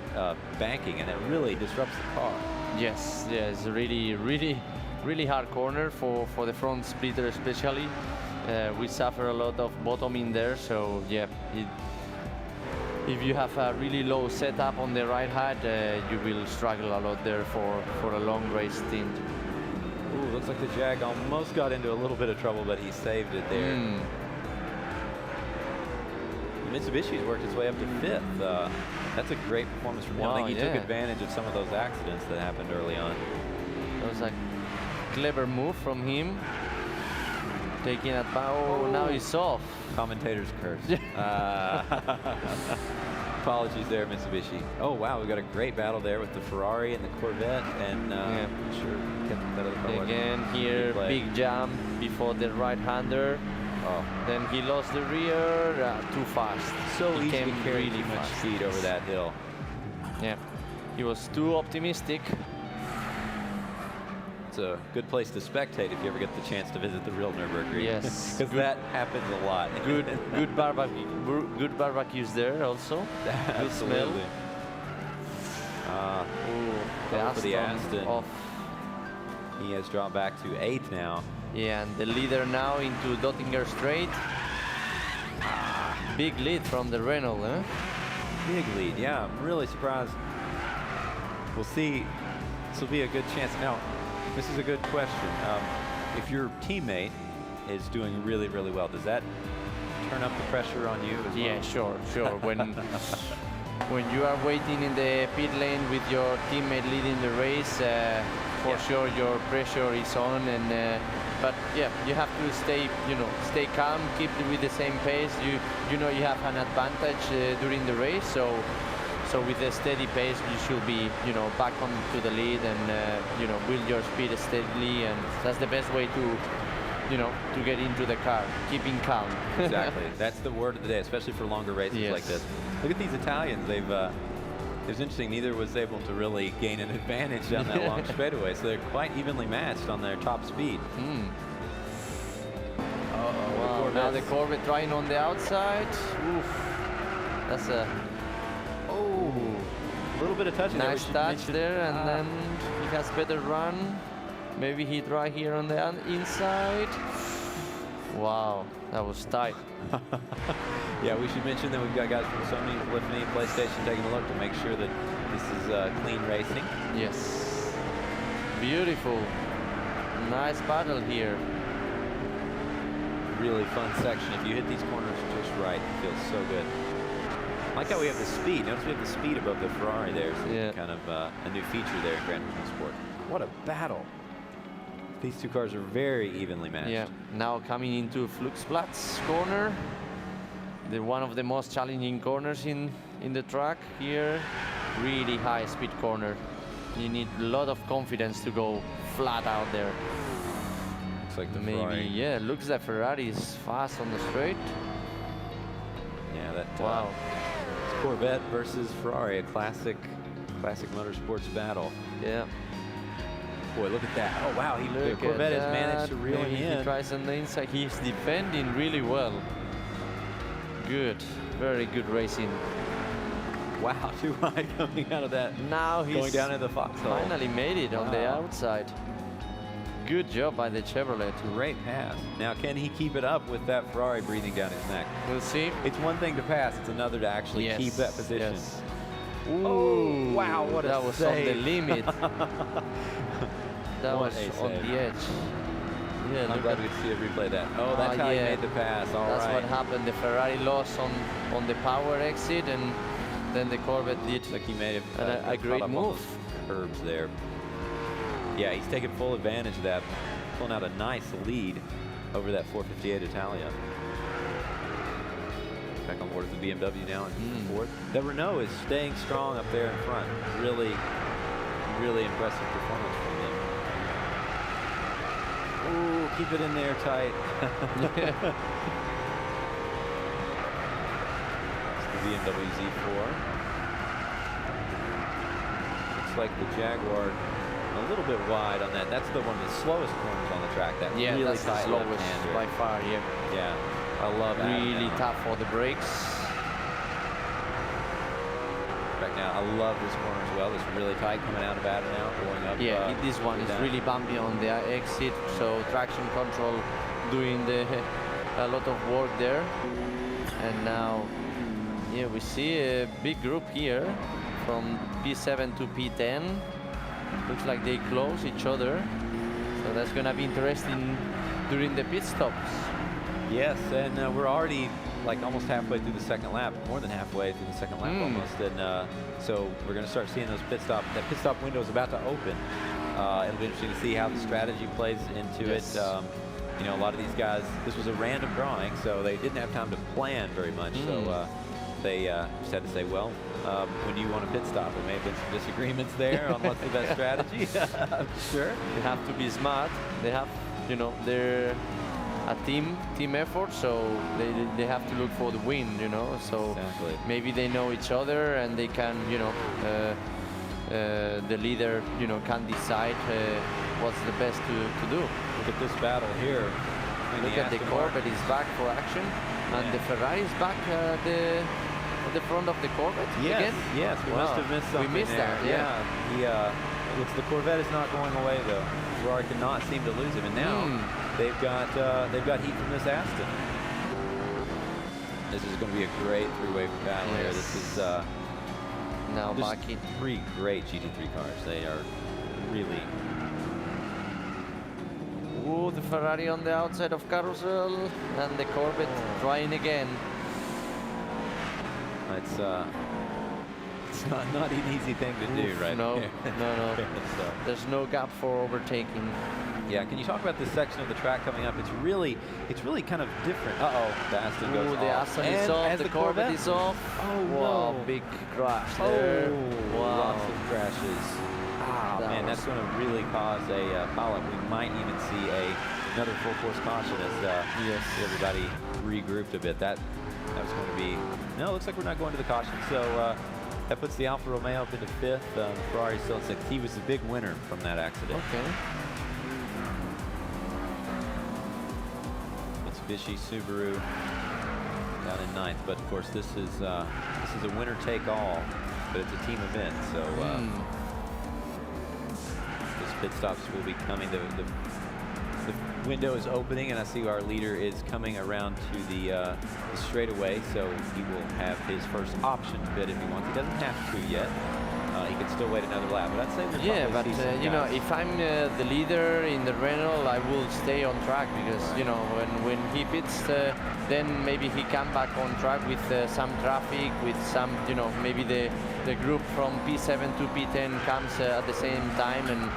banking, and it really disrupts the car. Yes, it's a really hard corner for the front splitter especially. We suffer a lot of bottoming there, so yeah, if you have a really low setup on the right hand, you will struggle a lot there for a long race stint. Ooh, looks like the Jag almost got into a little bit of trouble, but he saved it there. Mitsubishi's worked his way up to 5th. That's a great performance from him. I think he took advantage of some of those accidents that happened early on. That was a clever move from him. Taking it back. Oh, now he's off. Commentator's curse. Apologies there, Mitsubishi. Oh, wow, we got a great battle there with the Ferrari and the Corvette, and sure, kept the better of the Again here, big jump before the right-hander. Oh. Then he lost the rear, too fast. So he easy came to carry really too much fast. speed over that hill. Yeah, he was too optimistic. It's a good place to spectate if you ever get the chance to visit the real Nürburgring. Yes, because that happens a lot. Good barbecues there also. Good smell. For the Aston. Off. He has dropped back to 8th now. Yeah, and the leader now into Dottinger Straight. Big lead from the Renault, huh? Big lead, yeah. I'm really surprised. We'll see. This will be a good chance. Now, this is a good question. If your teammate is doing really, really well, does that turn up the pressure on you as well? Yeah, sure. When you are waiting in the pit lane with your teammate leading the race, for sure your pressure is on, and but yeah, you have to stay calm, keep with the same pace. You know you have an advantage during the race, so with a steady pace you should be back on to the lead, and build your speed steadily, and that's the best way to get into the car, keeping calm. Exactly. That's the word of the day, especially for longer races like this. Look at these Italians. It was interesting. Neither was able to really gain an advantage down that long straightaway, so they're quite evenly matched on their top speed. Wow, now the Corvette trying on the outside. Oof. That's a little bit of touch. Nice touch there, and then he has better run. Maybe he tried here on the inside. Wow, that was tight. Yeah, we should mention that we've got guys from Sony, Polyphony, and PlayStation taking a look to make sure that this is clean racing. Yes. Beautiful. Nice battle here. Really fun section. If you hit these corners just right, it feels so good. I like how we have the speed. Notice we have the speed above the Ferrari there. So yeah. Kind of a new feature there in Gran Turismo Sport. What a battle. These two cars are very evenly matched. Yeah. Now coming into Fluxplatz corner. One of the most challenging corners in the track here. Really high speed corner. You need a lot of confidence to go flat out there. Looks like the Maybe, Ferrari. yeah, looks like Ferrari is fast on the straight. Yeah, that Wow. it's Corvette versus Ferrari, a classic motorsports battle. Yeah. Boy, look at that. Oh, wow, the Look Corvette at has managed to that. reel Maybe him he in. tries on the inside. He's defending really well. Good. Very good racing. Wow, too high coming out of that. Now he's going down in the foxhole. finally made it on the Wow. outside. Good job by the Chevrolet. Great pass. Now, can he keep it up with that Ferrari breathing down his neck? We'll see. It's one thing to pass, it's another to actually Yes, keep that position. yes. Oh, wow, what a that was save. on the limit. That What was a on save. the edge. Yeah, I'm look glad at we could see a replay of that. Oh, that's how yeah. he made the pass. All right. That's what happened. The Ferrari lost on the power exit, and then the Corvette did. Looks like he made a great caught up on move. those curbs there. Yeah, he's taking full advantage of that, pulling out a nice lead over that 458 Italia. Back on board with the BMW now in fourth. The Renault is staying strong up there in front. Really, really impressive performance from them. Ooh, keep it in there tight. It's the BMW Z4. Looks like the Jaguar a little bit wide on that. That's the one of the slowest corners on the track. That Yeah, really that's the tight slowest left-hander. by far. Yeah, Yeah, I love that. really tough for the brakes. Right now, I love this corner as well. It's really tight coming out of Adam now, going up. Yeah, this one is down. really bumpy on the exit, so traction control doing a lot of work there. And now, yeah, we see a big group here from P7 to P10. Looks like they close each other, so that's gonna be interesting during the pit stops. Yes, and we're already like almost halfway through the second lap, more than halfway through the second lap almost, and so we're going to start seeing those pit stop. That pit stop window is about to open. It'll be interesting to see how the strategy plays into Yes. it. You know, a lot of these guys, this was a random drawing, so they didn't have time to plan very much. So they just had to say, well, when do you want a pit stop? There may have been some disagreements there on what's the best strategy. I'm sure. They have to be smart. They have, you know, they're a team effort, so they have to look for the win, you know. So Exactly. maybe they know each other and they can, you know, the leader, you know, can decide what's the best to do. Look at this battle here. Look at the Corvette is back for action, and the Ferrari is back at the front of the Corvette again. Yes, we must Wow. have missed something We missed there. that, yeah. The Corvette is not going away though. Ferrari cannot seem to lose him, and now they've got heat from this Aston. This is going to be a great three-way battle here. Yes. This is Now just back in. three great GT3 cars. They are really. Ooh, the Ferrari on the outside of Carousel, and the Corvette trying again. It's not an easy thing to do, right? No, here. no. So, There's no gap for overtaking. yeah, can you talk about this section of the track coming up? It's really kind of different. The Aston goes Ooh, the off. Aston is And off, as the Corvette is off. Oh, wow, no. big crash there. Oh, Wow. lots of crashes. Ah, That man, was- that's going to really cause a pileup. We might even see another full course caution as everybody regrouped a bit. That was going to be. No, it looks like we're not going to the caution. So that puts the Alfa Romeo up into fifth. Ferrari still in sixth. He was the big winner from that accident. Okay. Mitsubishi, Subaru down in ninth, but of course this is a winner take all, but it's a team event, so this pit stops will be coming. The window is opening, and I see our leader is coming around to the straightaway, so he will have his first option pit if he wants. He doesn't have to yet. He can still wait another lap, but I'd say we'll Yeah, probably but see some you know, guys. if I'm the leader in the Renault, I will stay on track because you know when he pits, then maybe he come back on track with some traffic, with some maybe the group from P7 to P10 comes at the same time, and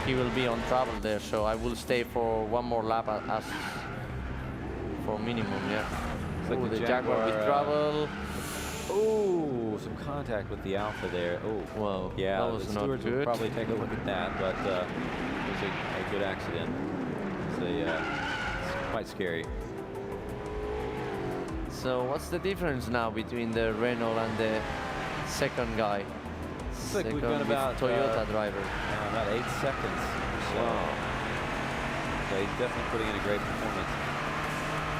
he will be on trouble there. So I will stay for one more lap as for minimum. Yeah. Looks like Ooh, the the Jaguar with trouble. Oh, some contact with the Alpha there. Oh, Well, yeah, that was the not stewards will good. probably take a look at that, but it was a good accident. It's quite scary. So what's the difference now between the Renault and the second guy? Looks like we've Second got with about Toyota driver. about 8 seconds or so. Wow. So he's definitely putting in a great performance.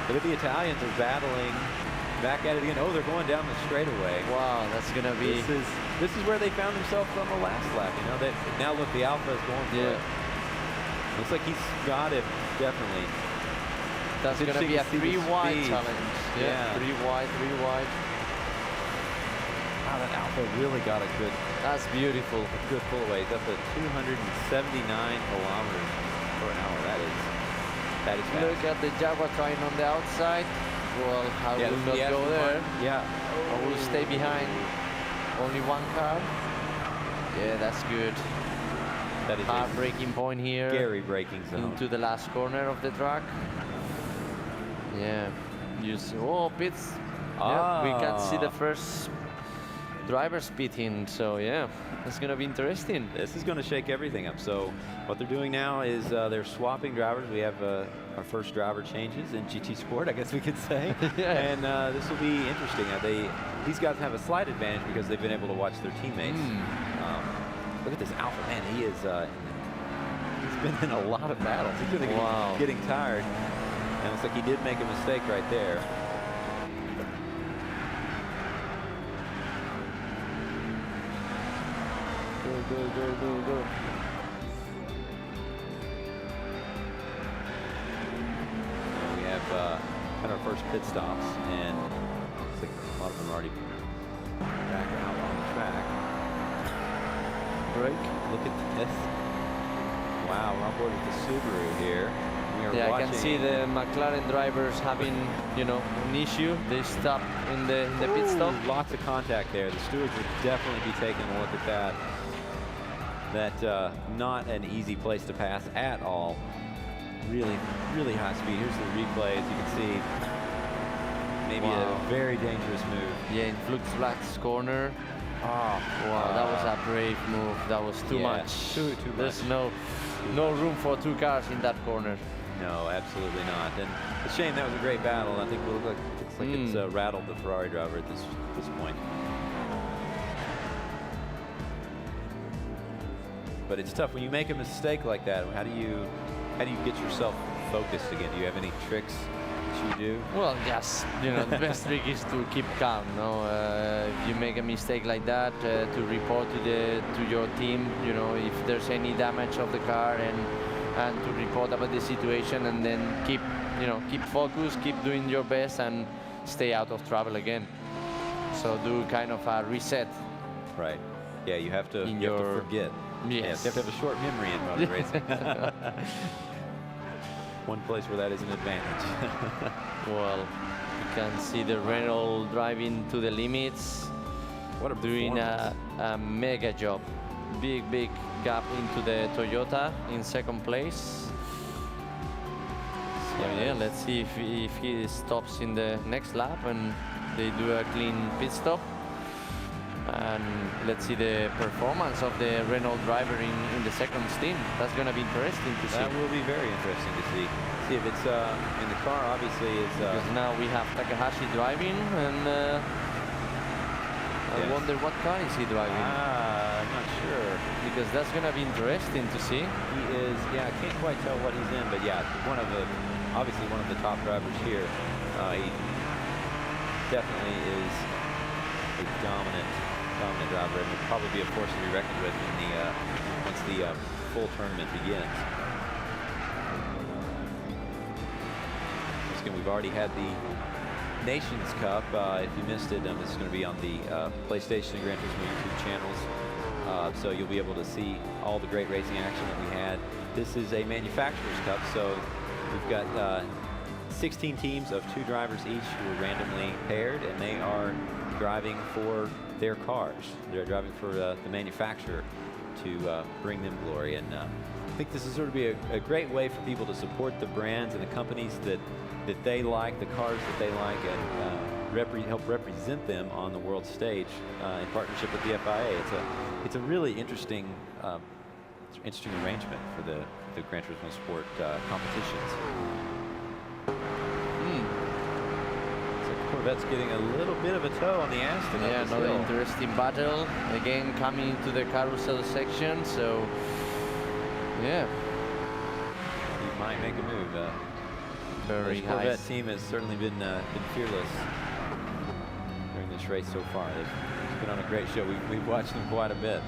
But if the Italians are battling back at it again, oh, they're going down the straightaway. Wow, that's gonna be. This is where they found themselves on the last lap. You know, now look, the Alpha is going for it. Looks like he's got it, definitely. That's It's gonna be a interesting to see the 3 wide speed. challenge. Yeah. 3 wide, 3 wide. Wow, that Alpha really got a good That's beautiful. pull away. It's up to 279 kilometers per hour. That is fast. Look at the Jaguar trying on the outside. Well, I Yeah, will this not is the go Aston there. Martin. Yeah. I will stay behind. Only one car. Yeah, that's good. That is Hard a braking point here. scary braking zone. Into the last corner of the track. Yeah. You see, oh, pits. Yeah, we can see the first drivers pitting. So yeah, it's gonna be interesting. This is going to shake everything up. So what they're doing now is they're swapping drivers. We have our first driver changes in GT Sport, I guess we could say. Yeah. And this will be interesting. These guys have a slight advantage because they've been able to watch their teammates. Look at this Alpha, man. He's been in a lot of battles. He's gonna Wow. getting tired. And it looks like he did make a mistake right there. Go. We have had our first pit stops, and looks like a lot of them are already back out on the track. Break. Look at this. Wow, we're on board with the Subaru here. We are Yeah, I watching. can see the McLaren drivers having, an issue. They stop in the pit stop. Lots of contact there. The stewards would definitely be taking a look at that. That not an easy place to pass at all. Really, really high speed. Here's the replay, as you can see. Maybe Wow. a very dangerous move. Yeah, in Flux Black's corner. Oh, Wow, that was a brave move. That was too Yeah, much. too There's much. no room for 2 cars in that corner. No, absolutely not. And it's a shame. That was a great battle. I think looks like it's rattled the Ferrari driver at this point. But it's tough when you make a mistake like that. How do you get yourself focused again? Do you have any tricks that you do? Well, yes, the best trick is to keep calm. No, if you make a mistake like that, to report to your team. If there's any damage of the car, and to report about the situation, and then keep focused, keep doing your best, and stay out of trouble again. So do kind of a reset. Right. Yeah, you have to forget. Yes. You have to have a short memory in motor racing. One place where that is an advantage. Well, you can see the Renault driving to the limits. What a doing a mega job. Big gap into the Toyota in second place. So yeah, let's see if he stops in the next lap and they do a clean pit stop. And let's see the performance of the Renault driver in the second stint. That's going to be interesting to see. That will be very interesting to see. See if it's in the car. Obviously, is because now we have Takahashi driving, and I wonder what car is he driving. I'm not sure. Because that's going to be interesting to see. He is. Yeah, I can't quite tell what he's in, but yeah, obviously one of the top drivers here. He definitely is a dominant driver, and will probably be a force to be reckoned with in once the full tournament begins. Once again, we've already had the Nations Cup. If you missed it, this is going to be on the PlayStation and Gran Turismo YouTube channels. So you'll be able to see all the great racing action that we had. This is a Manufacturers Cup, so we've got 16 teams of 2 drivers each who are randomly paired, and they are driving for their cars. They're driving for the manufacturer to bring them glory. And I think this is sort of be a great way for people to support the brands and the companies that they like, the cars that they like, and help represent them on the world stage in partnership with the FIA. It's a really interesting arrangement for the Gran Turismo Sport competitions. Corvette's getting a little bit of a toe on the Aston. Yeah, another interesting battle. Again, coming into the carousel section, so yeah. He might make a move. Very the high. Corvette team has certainly been fearless during this race so far. They've been on a great show. We've watched them quite a bit.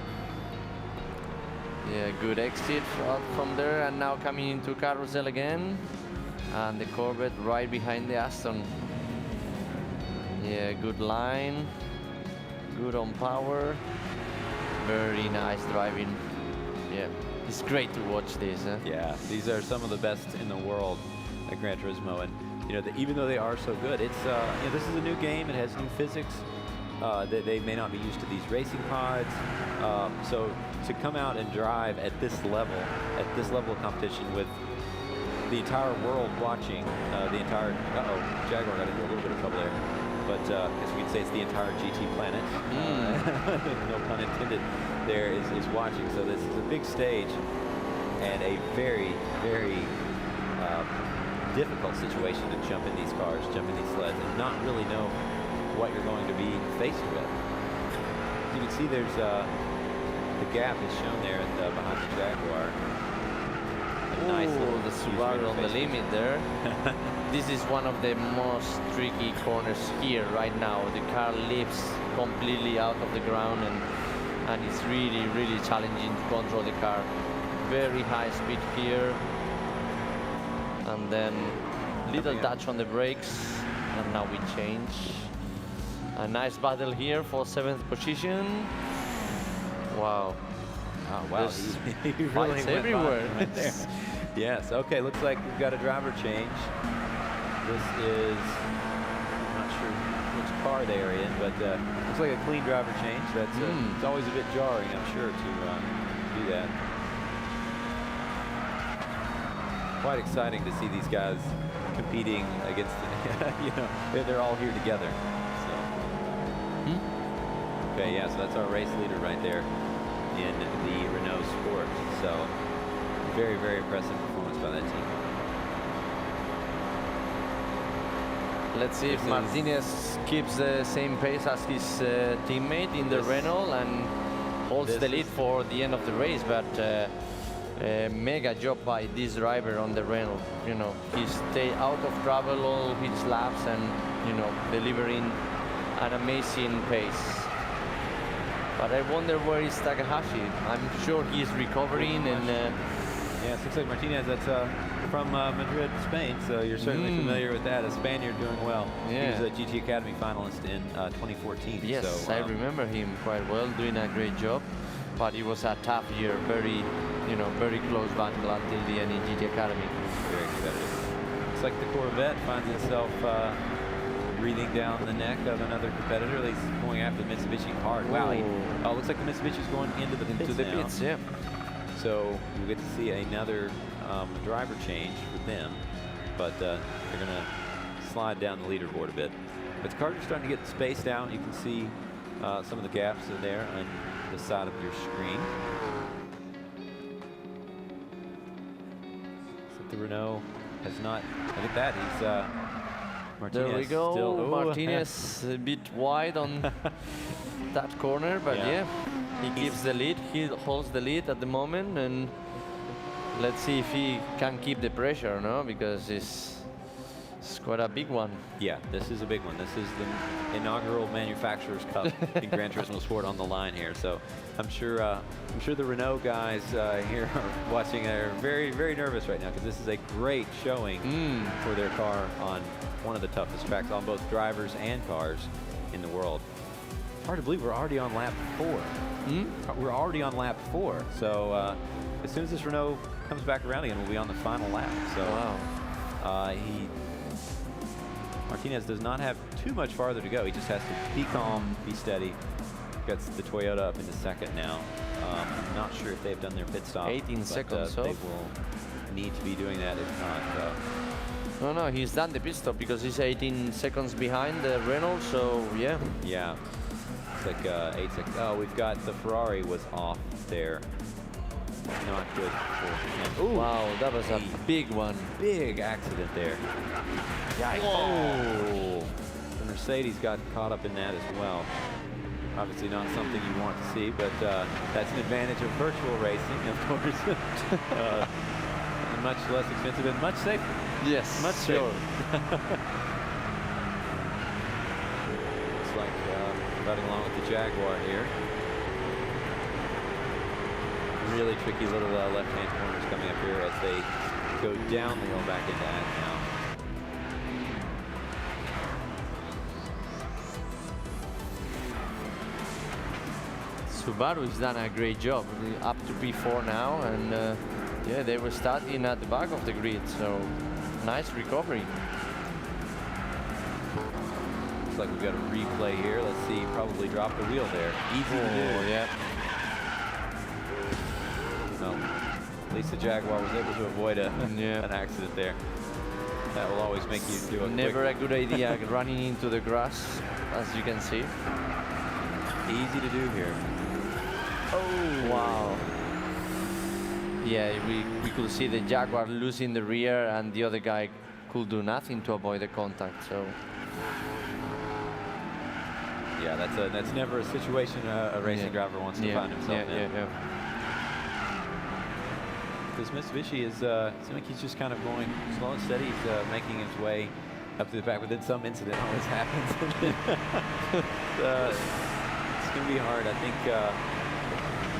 Yeah, good exit out from there, and now coming into carousel again, and the Corvette right behind the Aston. Yeah, good line, good on power, very nice driving. Yeah, it's great to watch this. Yeah, these are some of the best in the world at Gran Turismo, and even though they are so good, it's this is a new game. It has new physics. They may not be used to these racing pods, so to come out and drive at this level of competition with the entire world watching, the entire Jaguar got into a little bit of trouble there. But as we can say, it's the entire GT planet. No pun intended. There is watching. So this is a big stage and a very, very difficult situation to jump in these cars, jump in these sleds, and not really know what you're going to be faced with. As you can see, there's the gap is shown there behind the Jaguar. Nice little the Subaru on the limit there. This is one of the most tricky corners here right now. The car lifts completely out of the ground, and it's really, really challenging to control the car. Very high speed here, and then little touch on the brakes, and now we change. A nice battle here for 7th position. Wow. Oh, wow. He really fights went everywhere. Right there. Yes. Okay. Looks like we've got a driver change. This is, I'm not sure which car they are in, but looks like a clean driver change. That's it's always a bit jarring, I'm sure, to do that. Quite exciting to see these guys competing against, they're all here together. So. Okay. Yeah. So that's our race leader right there in the Renault Sport. So very, very impressive performance by that team. Let's see if Martinez keeps the same pace as his teammate in the Renault and holds the lead for the end of the race. But a mega job by this driver on the Renault. He stayed out of trouble all his laps and delivering an amazing pace. But I wonder where is Takahashi. I'm sure he's recovering and. Yeah, it looks like Martinez. That's from Madrid, Spain. So you're certainly familiar with that. A Spaniard doing well. Yeah. He was a GT Academy finalist in 2014. Yes, so, I remember him quite well, doing a great job. But it was a tough year, very close battle until the end in GT Academy. Very competitive. Looks like the Corvette finds itself breathing down the neck of another competitor. He's going after the Mitsubishi hard. Wow. Looks like the Mitsubishi's going into the pits now. Yeah. So we'll get to see another driver change with them, but they're going to slide down the leaderboard a bit. But the cars are starting to get spaced out. You can see some of the gaps are there on the side of your screen. So the Renault has not. Look at that. He's Martinez. There we go. Still, Martinez a bit wide on that corner, but yeah. He keeps the lead. He holds the lead at the moment, and let's see if he can keep the pressure, no? Because it's It's quite a big one. Yeah, this is a big one. This is the inaugural Manufacturers Cup in Gran Turismo Sport on the line here. So I'm sure the Renault guys here are watching are very, very nervous right now because this is a great showing for their car on one of the toughest tracks on both drivers and cars in the world. Hard to believe we're already on lap 4. We're already on lap 4. So as soon as this Renault comes back around again, we'll be on the final lap. So Martinez does not have too much farther to go. He just has to be calm, be steady. Gets the Toyota up into second now. I'm not sure if they've done their pit stop. 18 seconds off. They will need to be doing that if not. No, he's done the pit stop because he's 18 seconds behind the Renault, so yeah. Yeah, it's like 8 seconds. Oh, we've got the Ferrari was off there. Not good for him. Ooh, wow, that was a big one. Big accident there. Yikes. Whoa. The Mercedes got caught up in that as well. Obviously not something you want to see, but that's an advantage of virtual racing, of course. And much less expensive and much safer. Yes, much sure. safer. Looks like riding along with the Jaguar here. Really tricky little left-hand corners coming up here as they go down the hill back into that now. Subaru's done a great job, up to P4 now, and yeah, they were starting at the back of the grid, so nice recovery. Looks like we've got a replay here. Let's see, probably dropped the wheel there. Easy to do. Yeah. Well, at least the Jaguar was able to avoid an accident there. That will always make you do a Never a good idea running into the grass, as you can see. Easy to do here. Oh, wow. Yeah, we could see the Jaguar losing the rear and the other guy could do nothing to avoid the contact, so. Yeah, that's never a situation a racing driver wants to find himself in. Because Mitsubishi is, seems like he's just kind of going slow and steady. He's making his way up to the back, but then some incident always happens. It's going to be hard. I think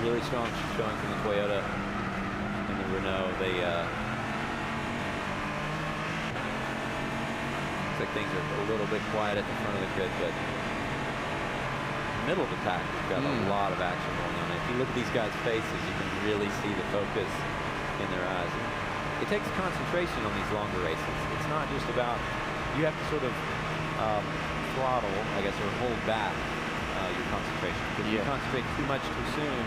really strong showing from the Toyota and the Renault. They looks like things are a little bit quiet at the front of the grid, but middle of the pack, we've got a lot of action going on. If you look at these guys' faces, you can really see the focus in their eyes. It takes concentration on these longer races. It's not just about, you have to sort of throttle, I guess, or hold back your concentration. Because if you concentrate too much too soon,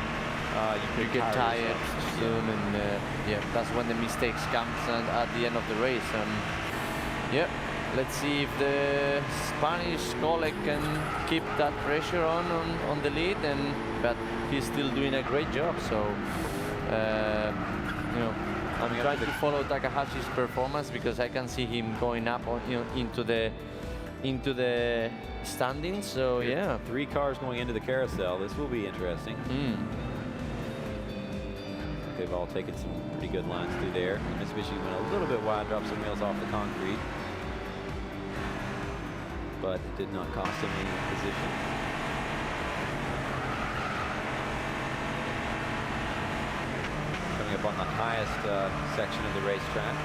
you get tired soon, and yeah, that's when the mistakes come at the end of the race. And yeah, let's see if the Spanish colleague can keep that pressure on the lead, but he's still doing a great job. So you know, I'm trying to follow Takahashi's performance because I can see him going up into the standings. So yeah, 3 cars going into the carousel. This will be interesting. They've all taken some pretty good lines through there. Mitsubishi went a little bit wide, dropped some wheels off the concrete, but it did not cost him any position. Coming up on the highest section of the racetrack.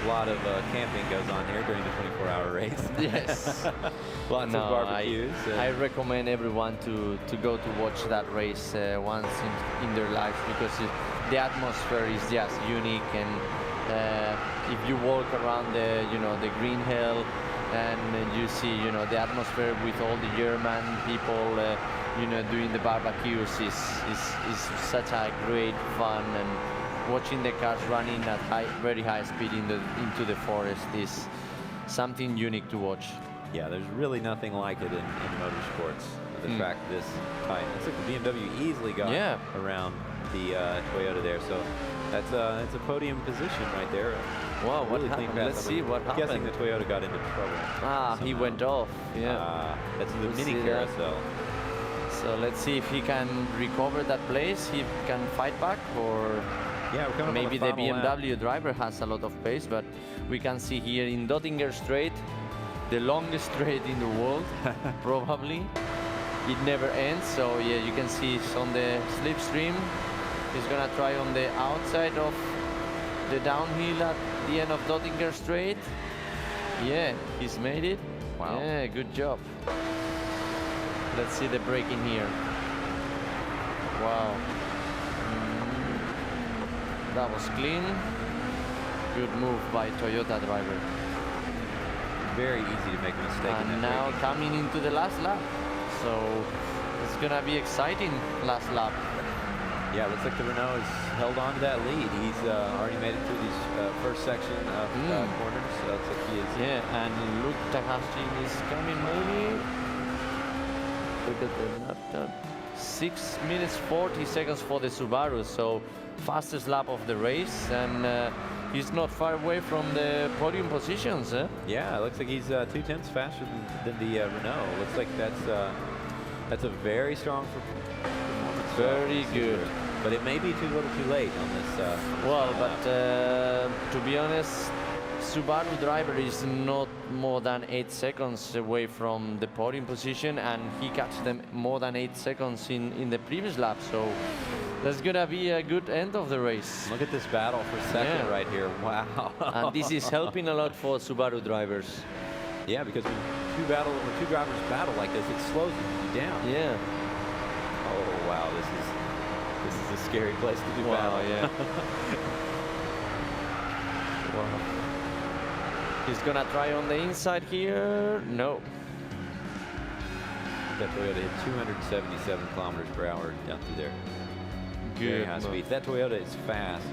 A lot of camping goes on here during the 24-hour race. Yes. Lots of barbecues. I recommend everyone to go to watch that race once in their lives because the atmosphere is just unique. And if you walk around the green hill and you see the atmosphere with all the German people doing the barbecues is such a great fun, and watching the cars running at very high speed into the forest is something unique to watch. Yeah, there's really nothing like it in motorsports. The track this tight. Looks like the BMW easily got around the Toyota there. So that's a podium position right there. Wow, what happened? Let's see what happened. I'm guessing the Toyota got into trouble. Somehow. He went off. Yeah. That's the mini carousel. So let's see if he can recover that place. He can fight back, or Yeah, we're coming Maybe up on the final lap. BMW driver has a lot of pace, but we can see here in Dottinger Straight, the longest straight in the world, probably. It never ends, so yeah, you can see it's on the slipstream. He's gonna try on the outside of the downhill at the end of Dottinger Straight. Yeah, he's made it. Wow. Yeah, good job. Let's see the braking here. Wow. That was clean. Good move by Toyota driver. Very easy to make a mistake. in And that now braking. coming into the last lap. So it's gonna be exciting last lap. Yeah, looks like the Renault has held on to that lead. He's already made it through these first section of corners. Looks like he is. Yeah, and look, Takahashi is coming maybe. Look at the lap time. 6 minutes 40 seconds for the Subaru, so fastest lap of the race, and he's not far away from the podium positions. Yeah, it looks like he's 2/10 faster than the Renault. Looks like that's a very strong performance. Very good. But it may be too little too late on this. Well, final but lap. to be honest, Subaru driver is not more than 8 seconds away from the podium position, and he catch them more than 8 seconds in the previous lap. So that's gonna be a good end of the race. Look at this battle for second Yeah. right here. Wow. And this is helping a lot for Subaru drivers. Yeah, because when two drivers battle like this, it slows you down. Yeah. Oh wow, this is a scary place to do Wow, battle. yeah. Wow. He's gonna try on the inside here. No. That Toyota hit 277 kilometers per hour down through there. Very Good high move. speed. That Toyota is fast.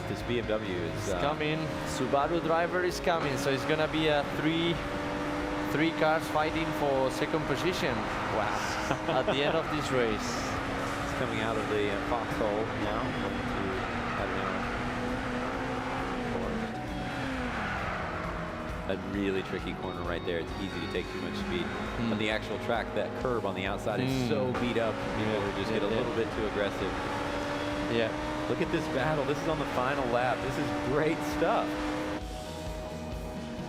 This BMW is It's coming. Subaru driver is coming. So it's gonna be a three cars fighting for second position. wow. At the end of this race. It's coming out of the foxhole now. I don't know. A really tricky corner right there. It's easy to take too much speed. On the actual track, that curb on the outside is so beat up. People will just get a little bit too aggressive. Yeah. Look at this battle. This is on the final lap. This is great stuff.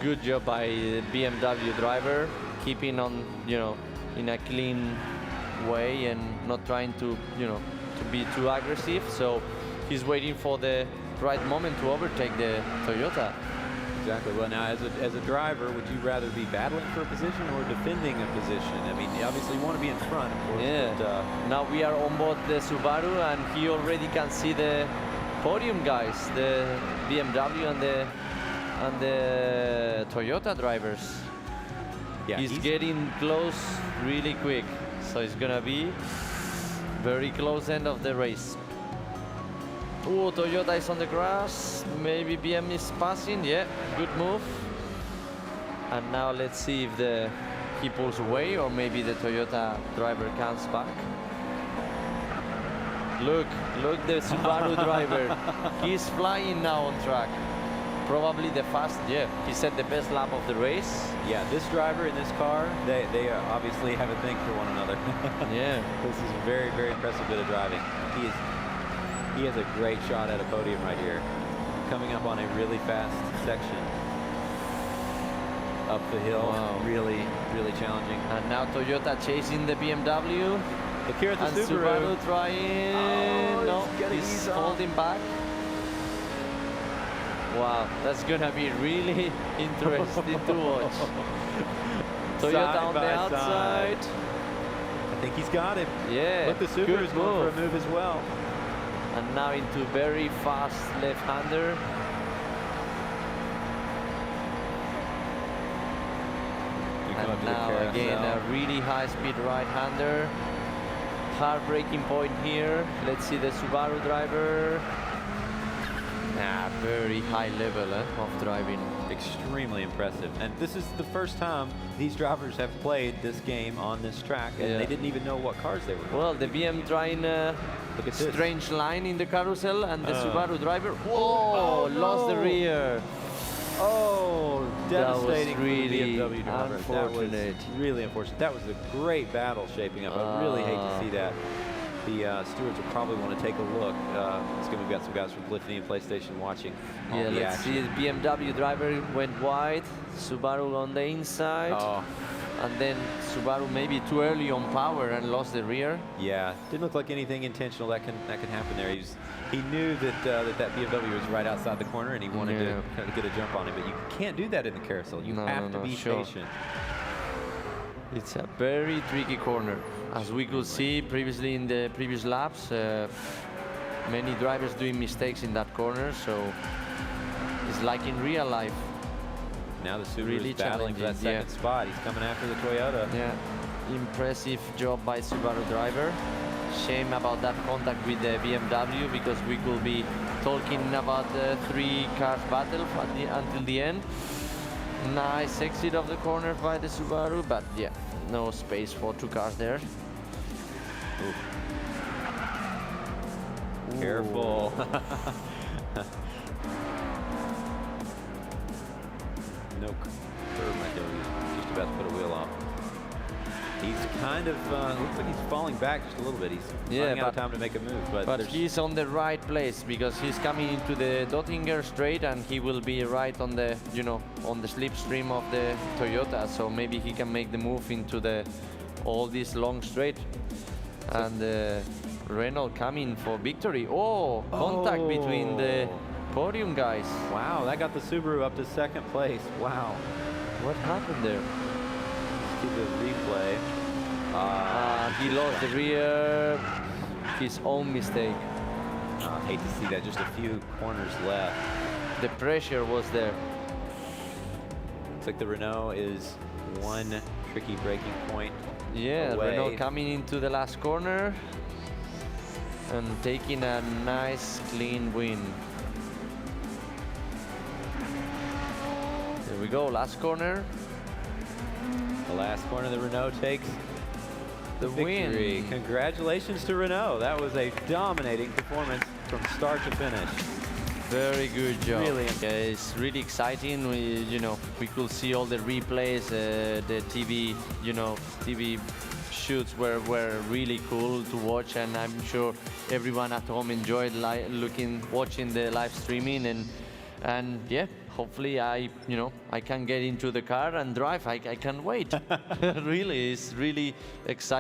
Good job by BMW driver, keeping on, in a clean way and not trying to, to be too aggressive. So he's waiting for the right moment to overtake the Toyota. Exactly. Well, now as a driver, would you rather be battling for a position or defending a position? I mean, obviously you want to be in front, of course. Yeah. But, Now we are on board the Subaru, and he already can see the podium guys, the BMW and the Toyota drivers. yeah, he's getting close really quick, so it's gonna be very close end of the race. Oh, Toyota is on the grass. Maybe BM is passing. Yeah, good move. And now let's see if he pulls away or maybe the Toyota driver comes back. Look the Subaru driver. He's flying now on track. Probably the he set the best lap of the race. Yeah, this driver in this car, they obviously have a thing for one another. Yeah. This is a very, very impressive bit of driving. He has a great shot at a podium right here. Coming up on a really fast section. Up the hill, Wow. really, really challenging. And now Toyota chasing the BMW. Look here at the And Subaru. Subaru trying. Oh, No, he's gotta he's ease off. holding back. Wow, that's gonna be really interesting to watch. Toyota Side on by the side. outside. I think he's got it. Yeah, Look, the Subaru's good going for a move. move as well. And now into very fast left-hander. We come up And to the now again carousel. a really high-speed right-hander. Hard braking point here. Let's see the Subaru driver. Very high level of driving. Extremely impressive. And this is the first time these drivers have played this game on this track, and they didn't even know what cars they were on. Well, the BM trying a Look at this. strange line in the carousel, and the Subaru driver, Oh, lost the no. rear. Oh, That was devastating for the really BMW driver. unfortunate. That was really unfortunate. That was a great battle shaping up. I really hate to see that. the stewards will probably want to take a look. We've got some guys from Polyphony and PlayStation watching all Yeah, the let's action. see. The BMW driver went wide. Subaru on the inside. Oh, And then Subaru maybe too early on power and lost the rear. yeah, didn't look like anything intentional that can happen there. He knew that that BMW was right outside the corner, and he wanted to kind of get a jump on him. But you can't do that in the carousel. You have to be patient. It's a very tricky corner. As we could see previously in the previous laps, many drivers doing mistakes in that corner. So it's like in real life. Now the Subaru Really is battling for that second spot. He's coming after the Toyota. Yeah, impressive job by Subaru driver. Shame about that contact with the BMW, because we could be talking about the 3 cars battle until the end. Nice exit of the corner by the Subaru, but yeah, no space for 2 cars there. Careful. No curve right there. He's just about to put a wheel off. He's kind of, looks like he's falling back just a little bit. He's running out of time to make a move. But he's on the right place, because he's coming into the Dottinger straight, and he will be right on the, on the slipstream of the Toyota. So maybe he can make the move into all this long straight. And Renault coming for victory. Oh, contact between the podium guys. Wow, that got the Subaru up to second place. Wow. What happened there? See the replay. He lost the rear. His own mistake. Hate to see that. Just a few corners left. The pressure was there. Looks like the Renault is one tricky braking point. Yeah, away. Renault coming into the last corner and taking a nice clean win. There we go, last corner. The last corner, the Renault takes the victory. Win. Congratulations to Renault. That was a dominating performance from start to finish. Very good job. Really, yeah, it's really exciting. We could see all the replays, the TV, TV shoots were really cool to watch, and I'm sure everyone at home enjoyed watching the live streaming, and yeah, hopefully I can get into the car and drive. I can't wait. Really, it's really exciting.